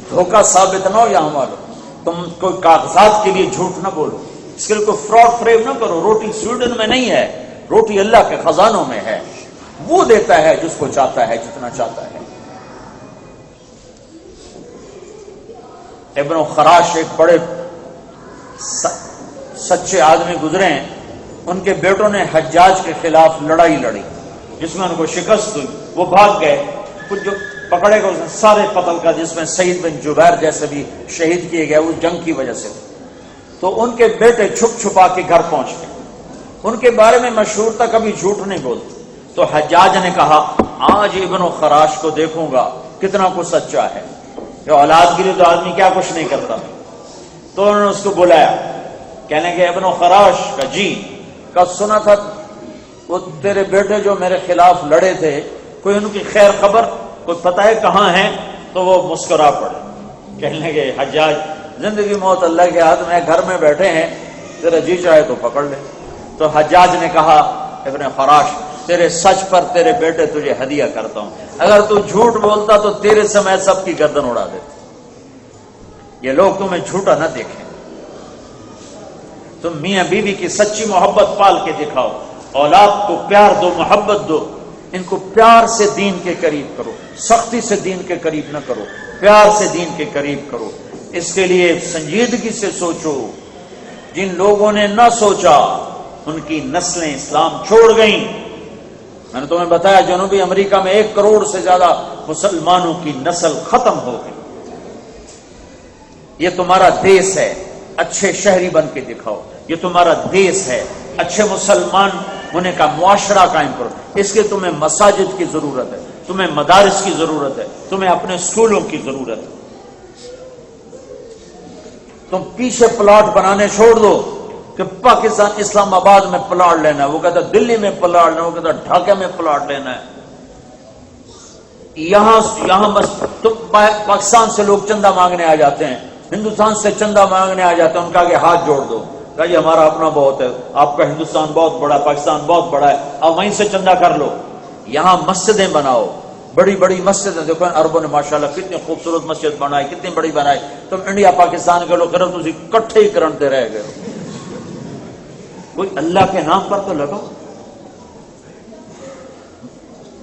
دھوکہ ثابت نہ ہو، یہاں والوں تم کوئی کاغذات کے لیے جھوٹ نہ بولو، اس کے لیے کوئی فراڈ فریب نہ کرو. روٹی سویڈن میں نہیں ہے، روٹی اللہ کے خزانوں میں ہے، وہ دیتا ہے جس کو چاہتا ہے جتنا چاہتا ہے. ابن خراش ایک بڑے سچے آدمی گزرے ہیں، ان کے بیٹوں نے حجاج کے خلاف لڑائی لڑی جس میں ان کو شکست ہوئی، وہ بھاگ گئے. کچھ جو پکڑے گئے سارے قتل کا، جس میں سعید بن جبیر جیسے بھی شہید کیے گئے اس جنگ کی وجہ سے. تو ان کے بیٹے چھپ چھپا کے گھر پہنچ گئے، ان کے بارے میں مشہور تھا کبھی جھوٹ نہیں بولتے. تو حجاج نے کہا آج ابن خراش کو دیکھوں گا کتنا کچھ سچا ہے، جو اولاد کے لیے تو آدمی کیا کچھ نہیں کرتا. تو انہوں نے اس کو بلایا، کہنے کہ ابن خراش کا جی کا سنا تھا وہ تیرے بیٹے جو میرے خلاف لڑے تھے، کوئی ان کی خیر خبر کوئی پتہ ہے کہاں ہیں؟ تو وہ مسکرا پڑے، کہنے لگے حجاج زندگی موت اللہ کے ہاتھ میں، گھر میں بیٹھے ہیں، تیرا جی چاہے تو پکڑ لے. تو حجاج نے کہا ابن خراش تیرے سچ پر تیرے بیٹے تجھے ہدیہ کرتا ہوں، اگر تو جھوٹ بولتا تو تیرے سمیت سب کی گردن اڑا دیتے. یہ لوگ تمہیں جھوٹا نہ دیکھیں، تم میاں بیوی کی سچی محبت پال کے دکھاؤ، اولاد کو پیار دو، محبت دو، ان کو پیار سے دین کے قریب کرو، سختی سے دین کے قریب نہ کرو، پیار سے دین کے قریب کرو. اس کے لیے سنجیدگی سے سوچو. جن لوگوں نے نہ سوچا ان کی نسلیں اسلام چھوڑ گئیں. میں نے تمہیں بتایا جنوبی امریکہ میں 1 کروڑ سے زیادہ مسلمانوں کی نسل ختم ہو گئی. یہ تمہارا دیس ہے، اچھے شہری بن کے دکھاؤ. یہ تمہارا دیس ہے، اچھے مسلمان ہونے کا معاشرہ قائم کرو. اس کے تمہیں مساجد کی ضرورت ہے، تمہیں مدارس کی ضرورت ہے، تمہیں اپنے اسکولوں کی ضرورت ہے. تم پیچھے پلاٹ بنانے چھوڑ دو کہ پاکستان اسلام آباد میں پلاٹ لینا ہے، وہ کہتا دلی میں پلاٹ لینا ہے، وہ کہتا ڈھاکہ میں پلاٹ لینا ہے. یہاں بس پاکستان سے لوگ چندہ مانگنے آ جاتے ہیں، ہندوستان سے چندہ مانگنے آ جاتے ہیں، ان کا کہ ہاتھ جوڑ دو، کہا یہ ہمارا اپنا بہت ہے، آپ کا ہندوستان بہت بڑا ہے، پاکستان بہت بڑا ہے، آپ وہیں سے چندہ کر لو. یہاں مسجدیں بناؤ، بڑی بڑی مسجدیں. دیکھو عربوں نے ماشاءاللہ کتنی خوبصورت مسجد بنائی، کتنی بڑی بنائی. تم انڈیا پاکستان کے لوگ کرو تو کٹھے ہی کرنتے رہ گئے. کوئی اللہ کے نام پر تو لگو.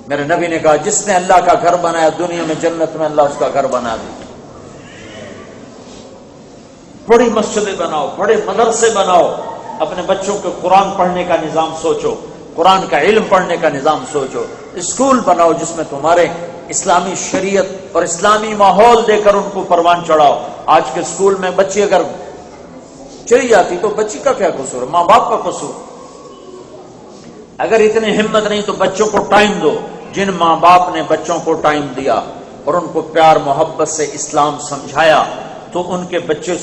میرے نبی نے کہا جس نے اللہ کا گھر بنایا دنیا میں جنت میں اللہ اس کا گھر بنا دے. بڑی مسجدیں بناؤ، بڑے مدرسے بناؤ، اپنے بچوں کے قرآن پڑھنے کا نظام سوچو، قرآن کا علم پڑھنے کا نظام سوچو. اسکول بناؤ جس میں تمہارے اسلامی شریعت اور اسلامی ماحول دے کر ان کو پروان چڑھاؤ. آج کے اسکول میں بچے اگر چلی جاتی تو بچی کا کیا قصور، ماں باپ کا قصور۔ اگر اتنی ہمت نہیں تو بچوں کو ٹائم دو، جن ماں باپ نے بچوں کو ٹائم دیا اور ان کو پیار محبت سے اسلام سمجھایا تو ان کے بچے